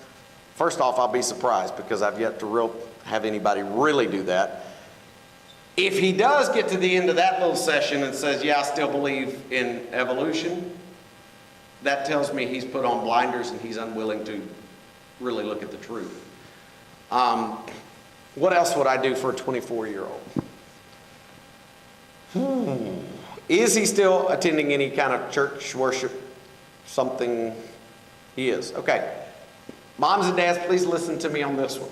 First off, I'll be surprised because I've yet to have anybody really do that. If he does get to the end of that little session and says, yeah, I still believe in evolution, that tells me he's put on blinders and he's unwilling to really look at the truth. What else would I do for a 24-year-old? Is he still attending any kind of church worship? Something he is. Okay. Moms and dads, please listen to me on this one.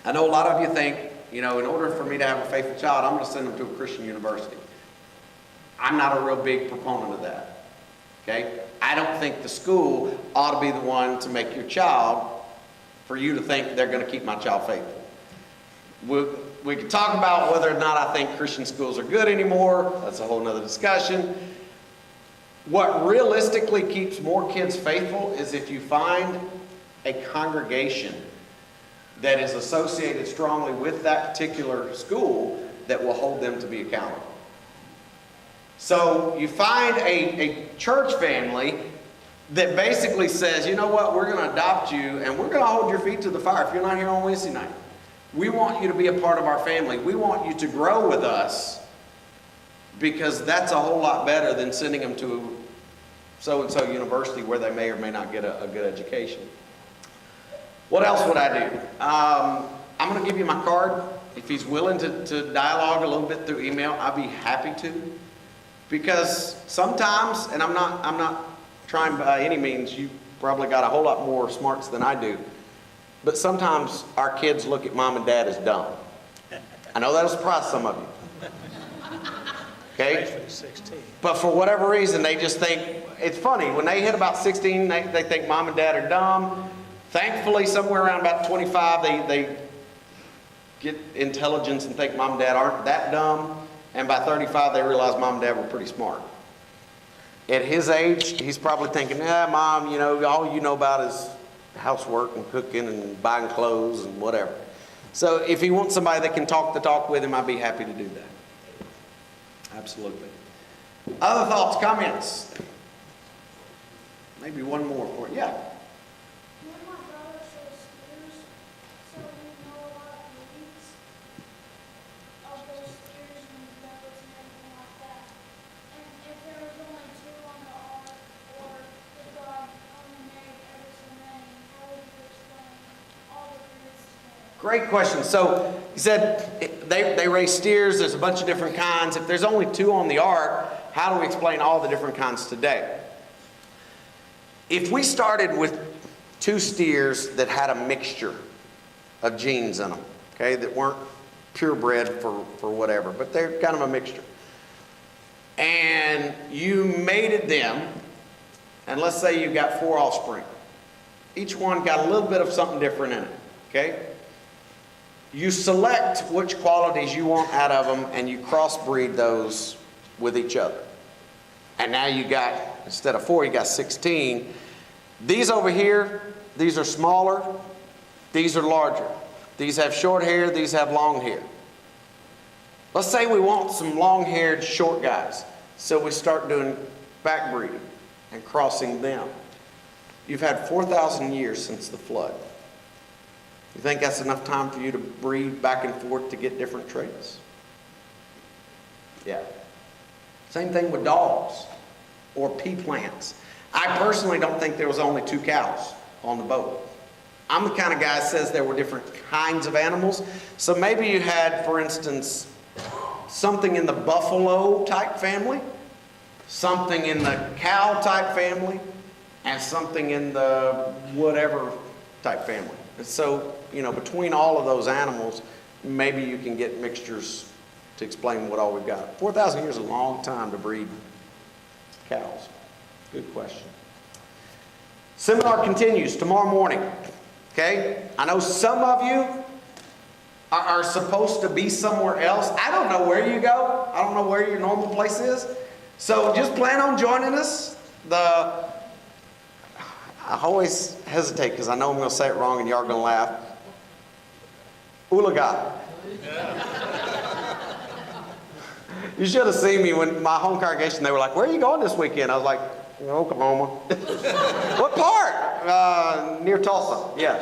I know a lot of you think, in order for me to have a faithful child, I'm going to send them to a Christian university. I'm not a real big proponent of that. Okay? I don't think the school ought to be the one to make your child, for you to think they're going to keep my child faithful. We could talk about whether or not I think Christian schools are good anymore. That's a whole nother discussion. What realistically keeps more kids faithful is if you find a congregation that is associated strongly with that particular school that will hold them to be accountable. So you find a church family that basically says, you know what, we're going to adopt you and we're going to hold your feet to the fire if you're not here on Wednesday night. We want you to be a part of our family. We want you to grow with us, because that's a whole lot better than sending them to so-and-so university where they may or may not get a good education. What else would I do? I'm going to give you my card. If he's willing to dialogue a little bit through email, I'd be happy to. Because sometimes, and I'm not trying by any means, you probably got a whole lot more smarts than I do. But sometimes our kids look at mom and dad as dumb. I know that'll surprise some of you. Okay? Especially 16. But for whatever reason, they just think, it's funny, when they hit about 16, they think mom and dad are dumb. Thankfully, somewhere around about 25, they get intelligence and think mom and dad aren't that dumb. And by 35, they realize mom and dad were pretty smart. At his age, he's probably thinking, mom, all you know about is housework and cooking and buying clothes and whatever. So if he wants somebody that can talk the talk with him, I'd be happy to do that. Absolutely. Other thoughts, comments? Maybe one more for you. Yeah. My brother says scooters, so we know a lot of movies. Great question. So he said they raise steers. There's a bunch of different kinds. If there's only 2 on the ark, how do we explain all the different kinds today? If we started with 2 steers that had a mixture of genes in them, okay, that weren't purebred for whatever, but they're kind of a mixture, and you mated them, and let's say you got 4 offspring. Each one got a little bit of something different in it, okay? You select which qualities you want out of them, and you crossbreed those with each other. And now you got, instead of 4, you got 16. These over here, these are smaller, these are larger. These have short hair, these have long hair. Let's say we want some long-haired short guys. So we start doing backbreeding and crossing them. You've had 4,000 years since the flood. You think that's enough time for you to breed back and forth to get different traits? Yeah. Same thing with dogs or pea plants. I personally don't think there was only 2 cows on the boat. I'm the kind of guy that says there were different kinds of animals. So maybe you had, for instance, something in the buffalo type family, something in the cow type family, and something in the whatever type family. And so, between all of those animals, maybe you can get mixtures to explain what all we've got. 4,000 years is a long time to breed cows. Good question. Seminar continues tomorrow morning. Okay? I know some of you are supposed to be somewhere else. I don't know where you go. I don't know where your normal place is. So just plan on joining us. I always hesitate because I know I'm going to say it wrong and y'all are going to laugh. Ulaga. You should have seen me when my home congregation, they were like, where are you going this weekend? I was like, Oklahoma. What part? Near Tulsa. Yeah.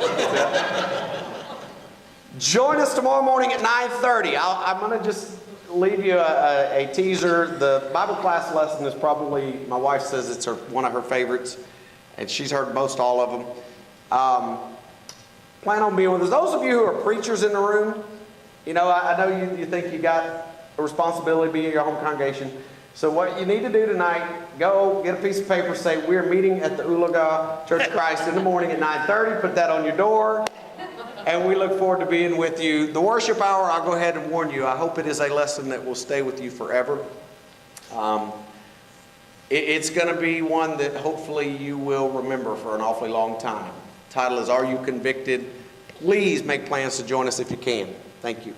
Join us tomorrow morning at 9:30. I'm going to just leave you a teaser. The Bible class lesson is probably, my wife says it's one of her favorites, and she's heard most all of them. Plan on being with us. Those of you who are preachers in the room, I know you think you got a responsibility to be in your home congregation. So what you need to do tonight, go get a piece of paper, say we're meeting at the Ulaga Church of Christ in the morning at 9:30. Put that on your door. And we look forward to being with you. The worship hour, I'll go ahead and warn you, I hope it is a lesson that will stay with you forever. It's going to be one that hopefully you will remember for an awfully long time. The title is, Are You Convicted? Please make plans to join us if you can. Thank you.